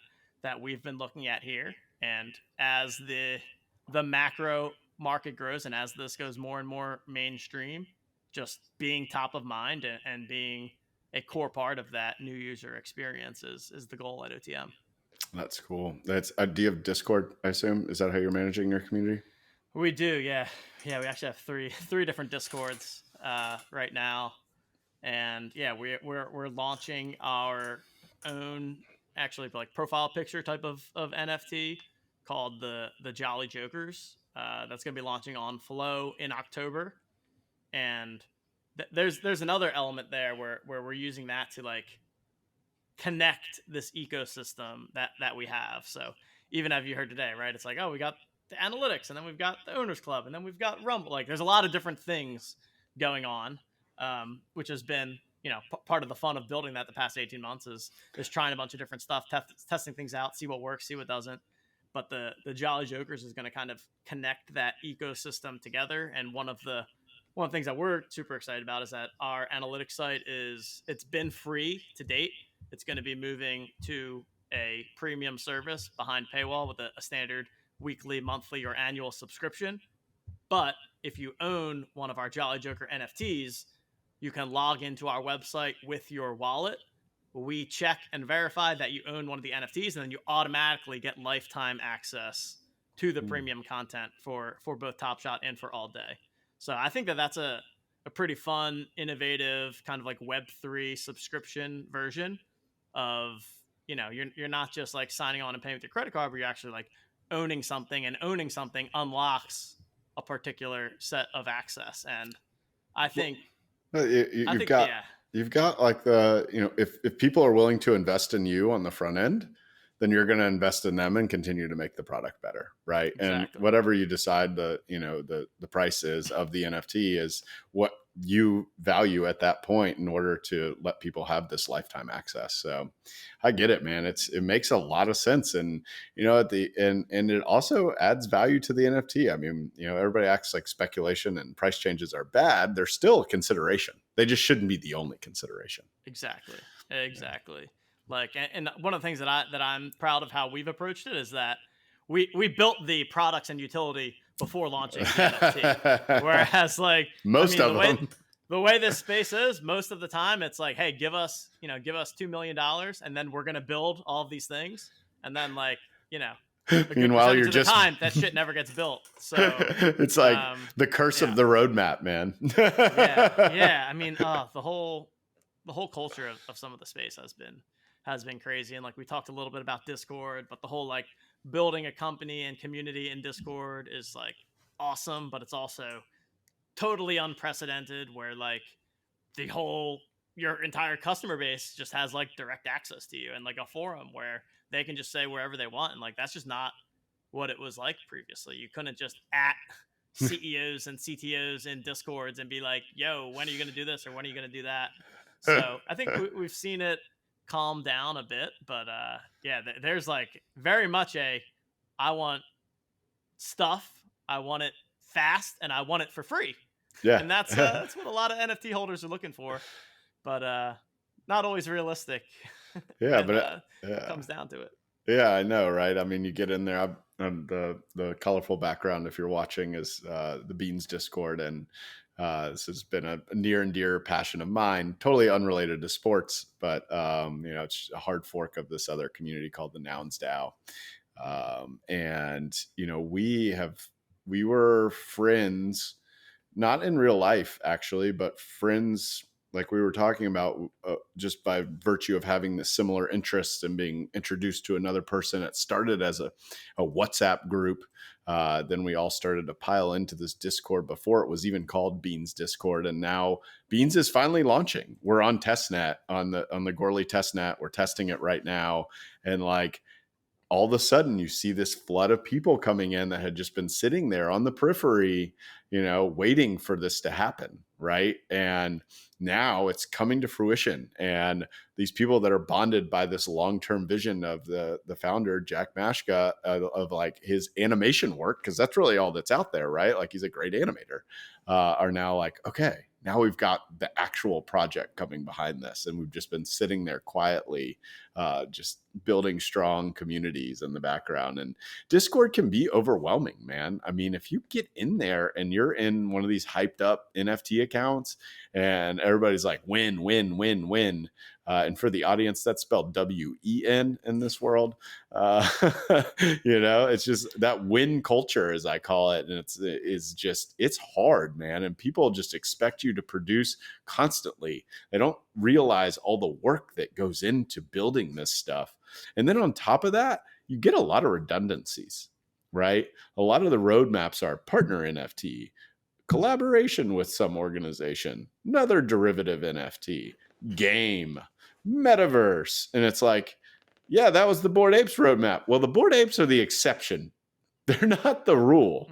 S3: we've been looking at here. And as the macro market grows, and as this goes more and more mainstream, just being top of mind and being a core part of that new user experience is the goal at OTM.
S1: That's cool. That's do you have Discord, I assume? Is that how you're managing your community?
S3: We do, yeah. Yeah, we actually have three different discords right now. And yeah, we're launching our own actually like profile picture type of NFT called the Jolly Jokers. That's going to be launching on Flow in October. And there's another element there where we're using that to like connect this ecosystem that we have. So even as you heard today, right? It's like, oh, we got the analytics, and then we've got the owners club, and then we've got Rumble. Like there's a lot of different things going on, which has been, part of the fun of building that the past 18 months is trying a bunch of different stuff, testing things out, see what works, see what doesn't. But the Jolly Jokers is going to kind of connect that ecosystem together. And one of the things that we're super excited about is that our analytics site it's been free to date. It's going to be moving to a premium service behind paywall with a standard weekly, monthly, or annual subscription. But if you own one of our Jolly Joker NFTs, you can log into our website with your wallet. We check and verify that you own one of the NFTs, and then you automatically get lifetime access to the premium content for both Topshot and for Allday. So I think that's a pretty fun, innovative kind of like Web3 subscription version of, you're not just like signing on and paying with your credit card, but you're actually like owning something, and owning something unlocks a particular set of access. And I think
S1: you've got like if people are willing to invest in you on the front end, then you're going to invest in them and continue to make the product better, right? Exactly. And whatever you decide the price is of the NFT is what you value at that point in order to let people have this lifetime access. So I get it, man. It makes a lot of sense. And, and it also adds value to the NFT. I mean, everybody acts like speculation and price changes are bad. They're still a consideration. They just shouldn't be the only consideration.
S3: Exactly. Yeah. Like, and one of the things that I'm proud of how we've approached it is that we built the products and utility before launching the NFT. Whereas like the way this space is, most of the time it's like, hey, give us $2 million, and then we're gonna build all of these things, and then like,
S1: meanwhile you're just
S3: time that shit never gets built. So
S1: it's like the curse of the roadmap, man.
S3: yeah. I mean, the whole culture of some of the space has been crazy. And like we talked a little bit about Discord, but the whole like building a company and community in Discord is like awesome, but it's also totally unprecedented where like your entire customer base just has like direct access to you, and like a forum where they can just say wherever they want. And like, that's just not what it was like previously. You couldn't just at CEOs and CTOs in Discords and be like, yo, when are you going to do this? Or when are you going to do that? So I think we've seen it calm down a bit, but there's like very much I want stuff, I want it fast, and I want it for free. Yeah. And that's what a lot of NFT holders are looking for, but not always realistic.
S1: Yeah,
S3: and,
S1: but
S3: it comes down to it.
S1: Yeah, I know, right? I mean, you get in there, the colorful background, if you're watching, is the Beans Discord, and this has been a near and dear passion of mine, totally unrelated to sports, but it's a hard fork of this other community called the Nouns DAO. And we were friends, not in real life actually, but friends like we were talking about, just by virtue of having the similar interests and being introduced to another person. It started as a WhatsApp group. Then we all started to pile into this Discord before it was even called Beans Discord. And now Beans is finally launching. We're on testnet, on the Gorley testnet. We're testing it right now. And like, all of a sudden you see this flood of people coming in that had just been sitting there on the periphery, waiting for this to happen. Right. And now it's coming to fruition. And these people that are bonded by this long-term vision of the founder, Jack Mashka, of like his animation work, because that's really all that's out there, right? Like, he's a great animator, are now like, okay, now we've got the actual project coming behind this. And we've just been sitting there quietly, just building strong communities in the background. And Discord can be overwhelming, man. I mean, if you get in there and you're in one of these hyped up NFT accounts and everybody's like, win, win, win, win. And for the audience, that's spelled W-E-N in this world. Uh, it's just that win culture, as I call it. And it's hard, man. And people just expect you to produce constantly. They don't realize all the work that goes into building this stuff. And then on top of that, you get a lot of redundancies, right? A lot of the roadmaps are partner NFT, collaboration with some organization, another derivative NFT, game, metaverse. And it's like, yeah, that was the Bored Apes roadmap. Well, the Bored Apes are the exception. They're not the rule.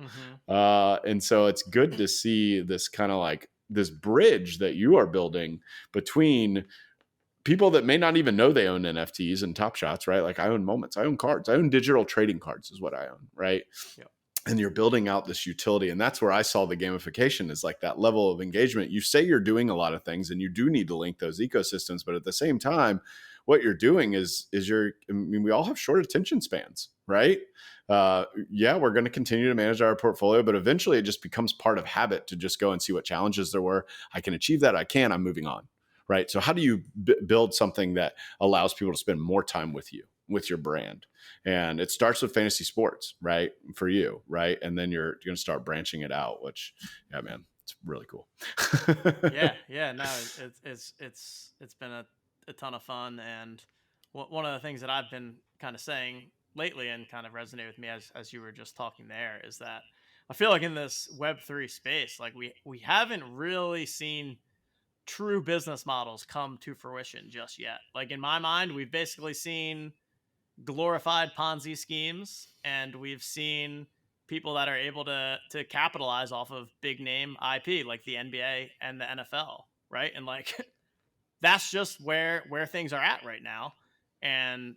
S1: And so it's good to see this kind of like this bridge that you are building between people that may not even know they own NFTs and Top Shots, right? Like I own moments, I own cards, I own digital trading cards is what I own, right?
S3: Yep.
S1: And you're building out this utility. And that's where I saw the gamification is like that level of engagement. You say you're doing a lot of things and you do need to link those ecosystems, but at the same time, what you're doing is we all have short attention spans, right? Yeah, we're going to continue to manage our portfolio, but eventually it just becomes part of habit to just go and see what challenges there were. I can achieve that. I'm moving on. Right. So how do you build something that allows people to spend more time with you, with your brand? And it starts with fantasy sports, right? For you, right? And then you're going to start branching it out, which, yeah, man, it's really cool.
S3: Yeah. No, it's been a ton of fun. And one of the things that I've been kind of saying lately and kind of resonated with me as you were just talking there is that I feel like in this Web3 space, like we haven't really seen true business models come to fruition just yet. Like in my mind, we've basically seen glorified Ponzi schemes, and we've seen people that are able to capitalize off of big name IP like the NBA and the NFL, right? And like that's just where things are at right now. And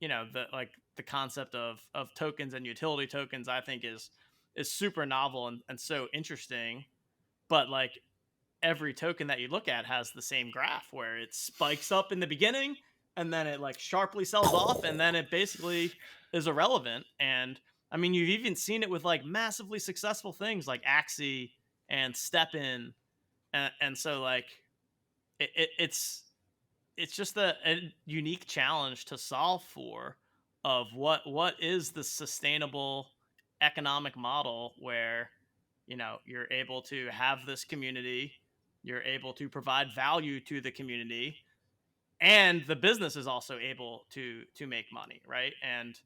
S3: the concept of tokens and utility tokens, I think is super novel and so interesting. But like every token that you look at has the same graph where it spikes up in the beginning and then it like sharply sells off and then it basically is irrelevant. And I mean, you've even seen it with like massively successful things like Axie and Step-In. And so like it's just a unique challenge to solve for of what is the sustainable economic model where you're able to have this community, you're able to provide value to the community, and the business is also able to make money, right? And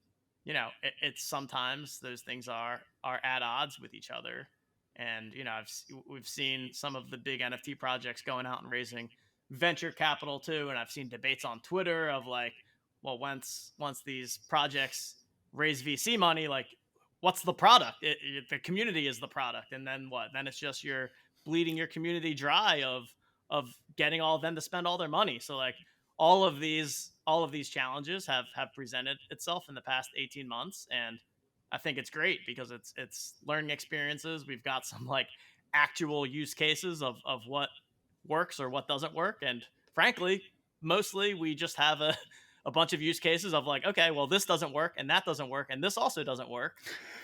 S3: it's sometimes those things are at odds with each other. And we've seen some of the big NFT projects going out and raising venture capital too, and I've seen debates on Twitter of like, well, once these projects raise VC money, like what's the product? The community is the product, and then what? Then it's just you're bleeding your community dry of getting all of them to spend all their money. So like all of these challenges have presented itself in the past 18 months, and I think it's great because it's learning experiences. We've got some like actual use cases of what works or what doesn't work, and frankly, mostly we just have a bunch of use cases of like, okay, well, this doesn't work and that doesn't work and this also doesn't work.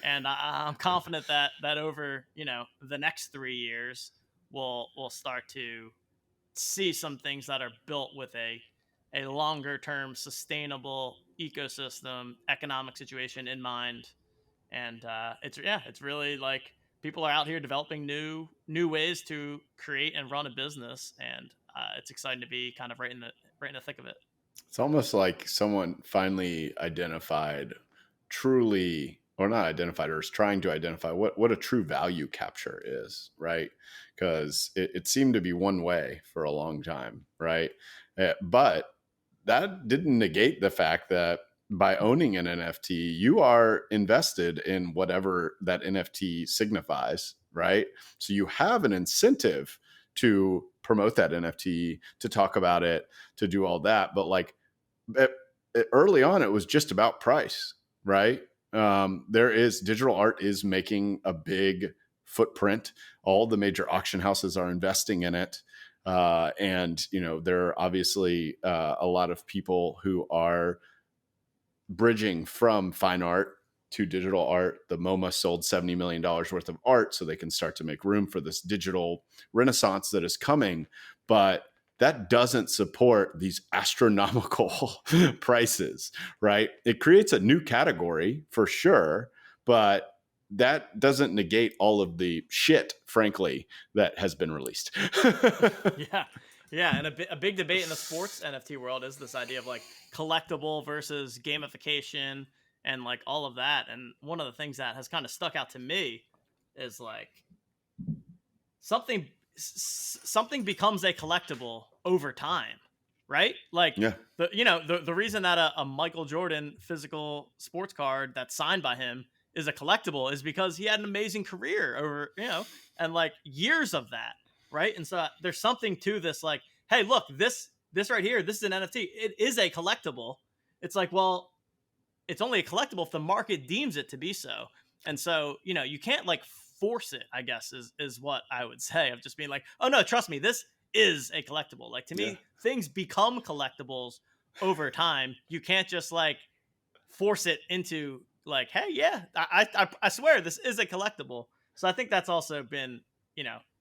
S3: And I'm confident that over the next 3 years we'll start to see some things that are built with a longer term sustainable ecosystem economic situation in mind. And it's really like people are out here developing new ways to create and run a business, and it's exciting to be kind of right in the thick of it.
S1: It's almost like someone finally identified truly, or not identified, or is trying to identify what a true value capture is, right? Because it seemed to be one way for a long time, right? But that didn't negate the fact that by owning an NFT, you are invested in whatever that NFT signifies, right? So you have an incentive to promote that NFT, to talk about it, to do all that. But like early on, it was just about price, right? Digital art is making a big footprint. All the major auction houses are investing in it. And there are obviously a lot of people who are bridging from fine art to digital art. The MoMA sold $70 million worth of art so they can start to make room for this digital renaissance that is coming. But that doesn't support these astronomical prices, right? It creates a new category for sure, but that doesn't negate all of the shit, frankly, that has been released.
S3: Yeah. Yeah. And a big debate in the sports NFT world is this idea of like collectible versus gamification and like all of that. And one of the things that has kind of stuck out to me is like something becomes a collectible over time, right? Like
S1: Yeah.
S3: the reason that a Michael Jordan physical sports card that's signed by him is a collectible is because he had an amazing career over, and like years of that, right? And so there's something to this, like, hey, look, this right here, this is an NFT. It is a collectible. It's like, well, it's only a collectible if the market deems it to be so. And so, you can't like force it, I guess, is what I would say, of just being like, oh no, trust me, this is a collectible. Like, to me, things become collectibles over time. You can't just like force it into like, hey, yeah, I swear this is a collectible. So I think that's also been,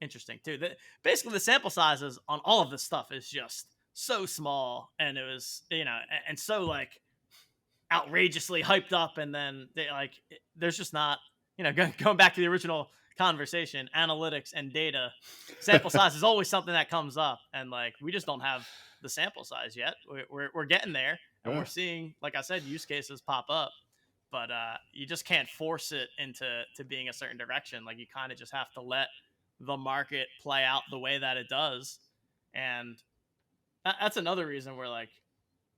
S3: interesting too. Basically the sample sizes on all of this stuff is just so small, and it was, and so like outrageously hyped up, and then there's just not, going back to the original conversation, analytics and data, sample size is always something that comes up, and like we just don't have the sample size yet. We're getting there, and we're seeing, like I said, use cases pop up, but you just can't force it into being a certain direction. Like, you kind of just have to let the market play out the way that it does. And that's another reason where, like,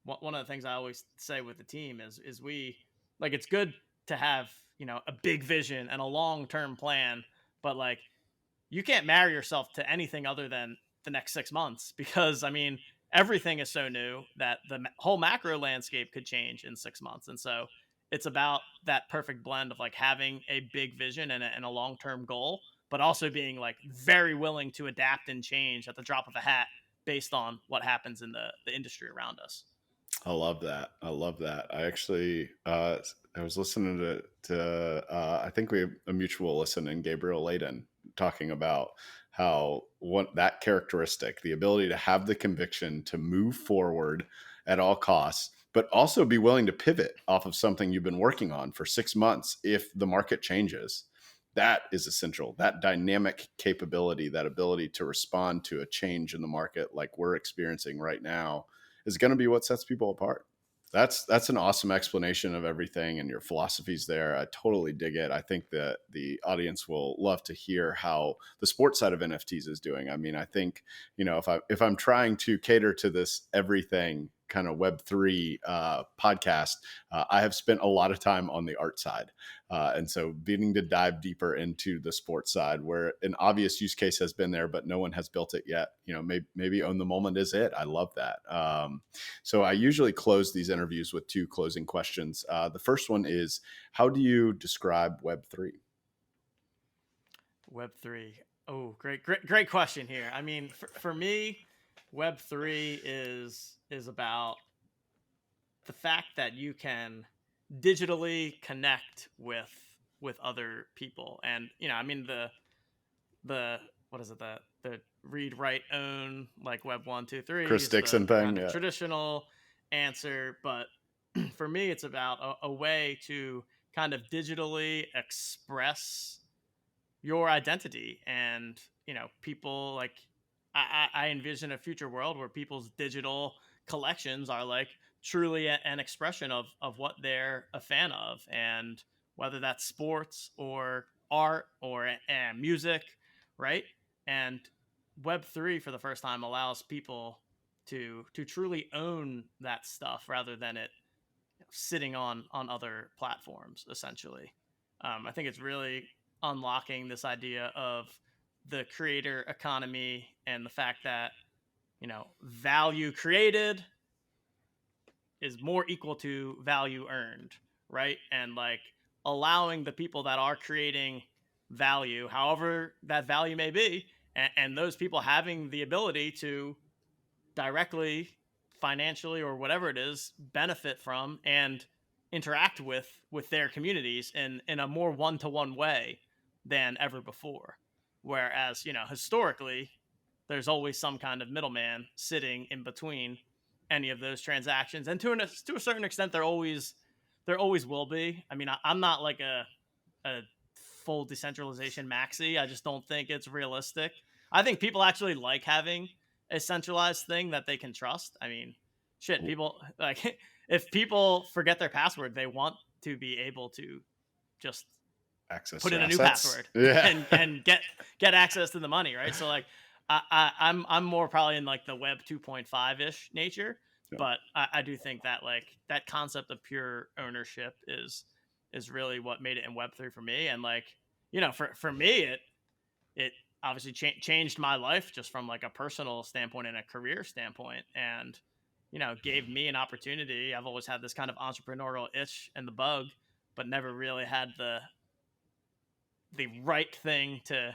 S3: one of the things I always say with the team is we, like, it's good to have, a big vision and a long-term plan, but like, you can't marry yourself to anything other than the next 6 months, because I mean, everything is so new that the whole macro landscape could change in 6 months. And so it's about that perfect blend of like having a big vision and a long-term goal, but also being like very willing to adapt and change at the drop of a hat based on what happens in the industry around us.
S1: I love that. I love that. I actually, I was listening to I think we have a mutual listener, Gabriel Layden, talking about how that characteristic, the ability to have the conviction to move forward at all costs, but also be willing to pivot off of something you've been working on for 6 months if the market changes. That is essential. That dynamic capability, that ability to respond to a change in the market like we're experiencing right now, is going to be what sets people apart. That's an awesome explanation of everything and your philosophies there. I totally dig it. I think that the audience will love to hear how the sports side of NFTs is doing. I mean, I think, if I'm trying to cater to this everything kind of Web3 podcast, I have spent a lot of time on the art side. And so beginning to dive deeper into the sports side, where an obvious use case has been there, but no one has built it yet. Maybe Own the Moment is it. I love that. So I usually close these interviews with 2 closing questions. The first one is, how do you describe Web3?
S3: Web3. Oh, great question here. I mean, for me, Web3 is about the fact that you can digitally connect with other people. And I mean, the what is it, the read, write, own, like Web 1 2 3
S1: Chris
S3: is
S1: Dixon
S3: the
S1: thing,
S3: kind of
S1: yeah.
S3: traditional answer. But for me, it's about a way to kind of digitally express your identity. And people, like, I envision a future world where people's digital collections are like truly an expression of what they're a fan of, and whether that's sports or art or music, right? And Web3 for the first time allows people to truly own that stuff rather than it sitting on other platforms, essentially. I think it's really unlocking this idea of the creator economy and the fact that value created is more equal to value earned, right? And like allowing the people that are creating value, however that value may be, and those people having the ability to directly, financially, or whatever it is, benefit from and interact with their communities in a more one-to-one way than ever before. Whereas historically, there's always some kind of middleman sitting in between any of those transactions. And to a certain extent, there always will be. I mean, I'm not like a full decentralization maxi. I just don't think it's realistic. I think people actually like having a centralized thing that they can trust. I mean, shit, people like if people forget their password, they want to be able to just
S1: Access
S3: put
S1: your
S3: in a new
S1: assets.
S3: password
S1: Yeah.
S3: and get access to the money, right? So like I'm more probably in like the web 2.5 ish nature,
S1: Yeah.
S3: but I do think that like that concept of pure ownership is really what made it in web 3 for me. And like, you know, for me it obviously changed my life just from like a personal standpoint and a career standpoint, and you know, gave me an opportunity. I've always had this kind of entrepreneurial itch and the bug, but never really had the right thing to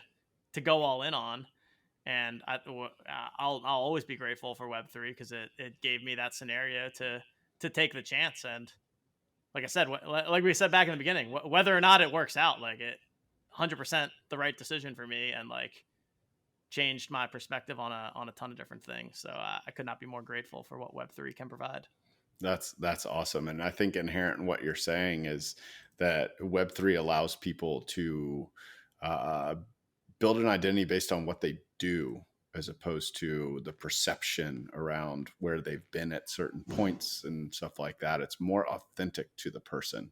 S3: go all in on. And I'll always be grateful for Web3 because it gave me that scenario to take the chance. And like I said, like we said back in the beginning, whether or not it works out, like it 100% the right decision for me, and like changed my perspective on a ton of different things. So I could not be more grateful for what Web3 can provide.
S1: That's awesome. And I think inherent in what you're saying is that Web3 allows people to uh, build an identity based on what they do, as opposed to the perception around where they've been at certain points and stuff like that. It's more authentic to the person,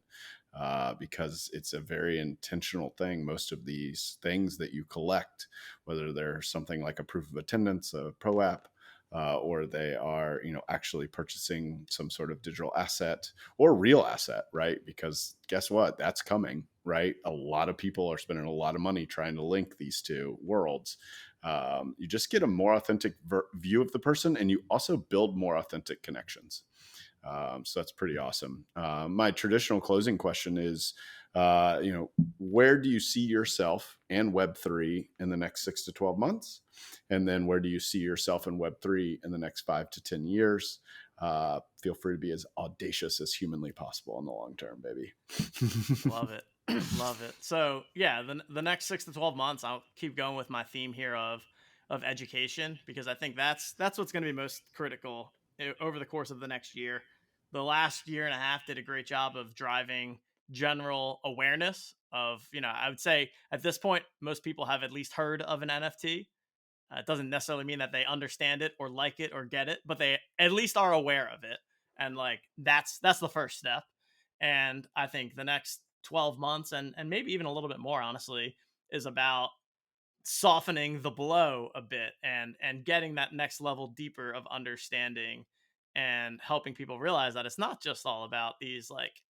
S1: because it's a very intentional thing. Most of these things that you collect, whether they're something like a proof of attendance, a pro app, or they are, you know, actually purchasing some sort of digital asset or real asset, right? Because guess what? That's coming, right? A lot of people are spending a lot of money trying to link these two worlds. You just get a more authentic view of the person, and you also build more authentic connections. So that's pretty awesome. My traditional closing question is, you know, where do you see yourself and Web3 in the next 6 to 12 months? And then where do you see yourself in Web3 in the next 5 to 10 years? Feel free to be as audacious as humanly possible in the long term, baby.
S3: Love it. Love it. So yeah, the next 6 to 12 months, I'll keep going with my theme here of education, because I think that's what's going to be most critical over the course of the next year. The last year and a half did a great job of driving general awareness of, you know, I would say at this point, most people have at least heard of an NFT. It doesn't necessarily mean that they understand it or like it or get it, but they at least are aware of it. And like that's the first step. And I think the next 12 months and maybe even a little bit more, honestly, is about softening the blow a bit and getting that next level deeper of understanding and helping people realize that it's not just all about these like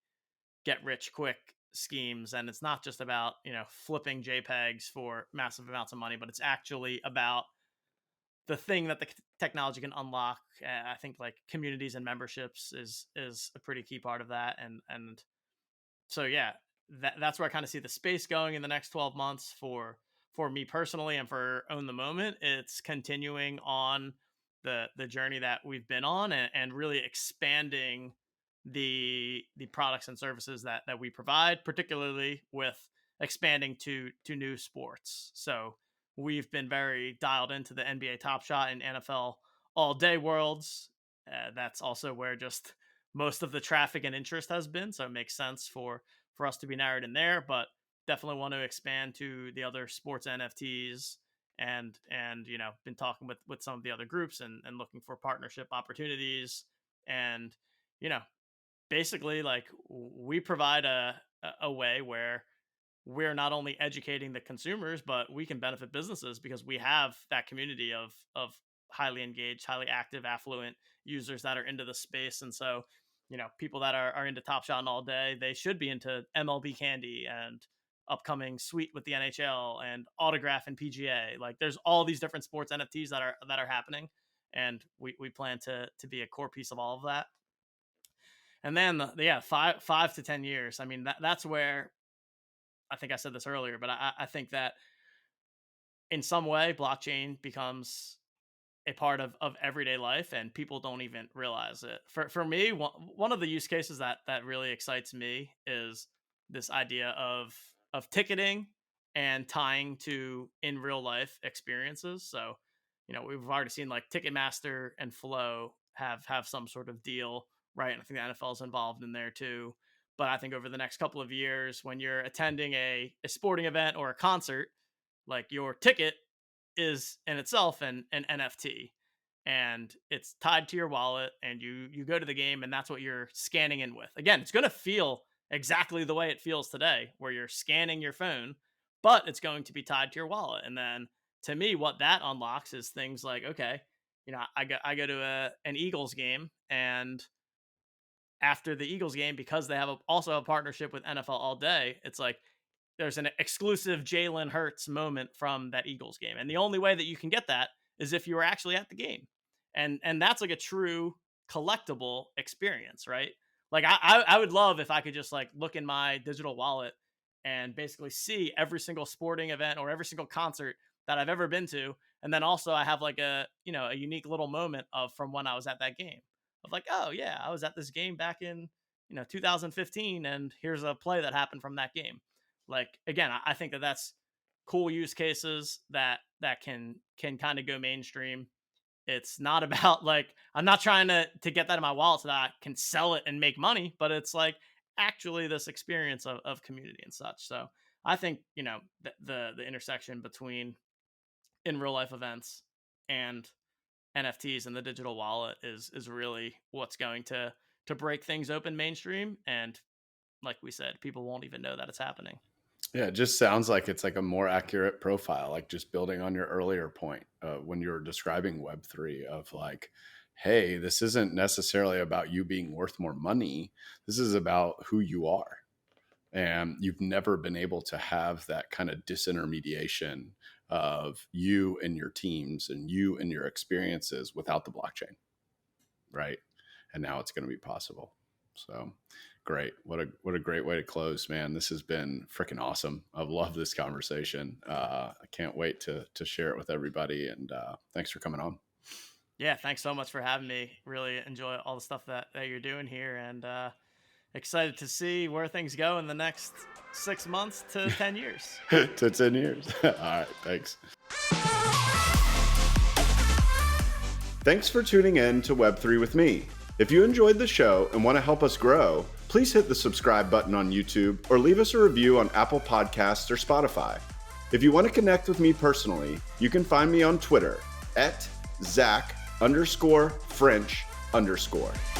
S3: get rich quick schemes, and it's not just about, you know, flipping JPEGs for massive amounts of money, but it's actually about the thing that the technology can unlock. I think like communities and memberships is a pretty key part of that. And so yeah, that's where I kind of see the space going in the next 12 months for me personally, and for Own the Moment. It's continuing on the journey that we've been on, and really expanding the products and services that we provide, particularly with expanding to new sports. So we've been very dialed into the NBA Topshot and NFL All-Day worlds. That's also where just most of the traffic and interest has been, so it makes sense for us to be narrowed in there. But definitely want to expand to the other sports NFTs, and you know, been talking with some of the other groups and looking for partnership opportunities. And you know, basically like we provide a way where we're not only educating the consumers, but we can benefit businesses because we have that community of highly engaged, highly active, affluent users that are into the space. And so, you know, people that are into Top Shot and All Day, they should be into MLB Candy and upcoming Suite with the NHL and Autograph and PGA. Like there's all these different sports NFTs that are happening. And we plan to be a core piece of all of that. And then yeah, 5 to 10 years. I mean, that's where I think I said this earlier, but I think that in some way blockchain becomes a part of everyday life, and people don't even realize it. For me, one of the use cases that really excites me is this idea of ticketing and tying to in real life experiences. So, we've already seen like Ticketmaster and Flow have some sort of deal, right? And I think the NFL is involved in there too. But I think over the next couple of years, when you're attending a sporting event or a concert, like your ticket is in itself an NFT, and it's tied to your wallet, and you go to the game, and that's what you're scanning in with. Again, it's going to feel exactly the way it feels today, where you're scanning your phone, but it's going to be tied to your wallet. And then to me, what that unlocks is things like, okay, I go to an Eagles game, and after the Eagles game, because they have also a partnership with NFL Allday, it's like there's an exclusive Jalen Hurts moment from that Eagles game. And the only way that you can get that is if you were actually at the game. And that's like a true collectible experience, right? Like I would love if I could just like look in my digital wallet and basically see every single sporting event or every single concert that I've ever been to. And then also I have like a unique little moment of from when I was at that game of like, oh yeah, I was at this game back in, 2015, and here's a play that happened from that game. Like, again, I think that that's cool use cases that can kind of go mainstream. It's not about like, I'm not trying to get that in my wallet so that I can sell it and make money, but it's like actually this experience of community and such. So I think, the intersection between in real life events and NFTs and the digital wallet is really what's going to break things open mainstream. And like we said, people won't even know that it's happening.
S1: Yeah, it just sounds like it's like a more accurate profile, like just building on your earlier point when you were describing Web3 of like, hey, this isn't necessarily about you being worth more money. This is about who you are. And you've never been able to have that kind of disintermediation of you and your teams and you and your experiences without the blockchain, right? And now it's going to be possible. So great. What a great way to close, man. This has been freaking awesome. I've loved this conversation. I can't wait to share it with everybody. And thanks for coming on.
S3: Yeah, thanks so much for having me. Really enjoy all the stuff that you're doing here, and excited to see where things go in the next 6 months to 10 years.
S1: To 10 years. All right. Thanks. Thanks for tuning in to Web3 with me. If you enjoyed the show and want to help us grow, please hit the subscribe button on YouTube or leave us a review on Apple Podcasts or Spotify. If you want to connect with me personally, you can find me on Twitter @Zach_French_.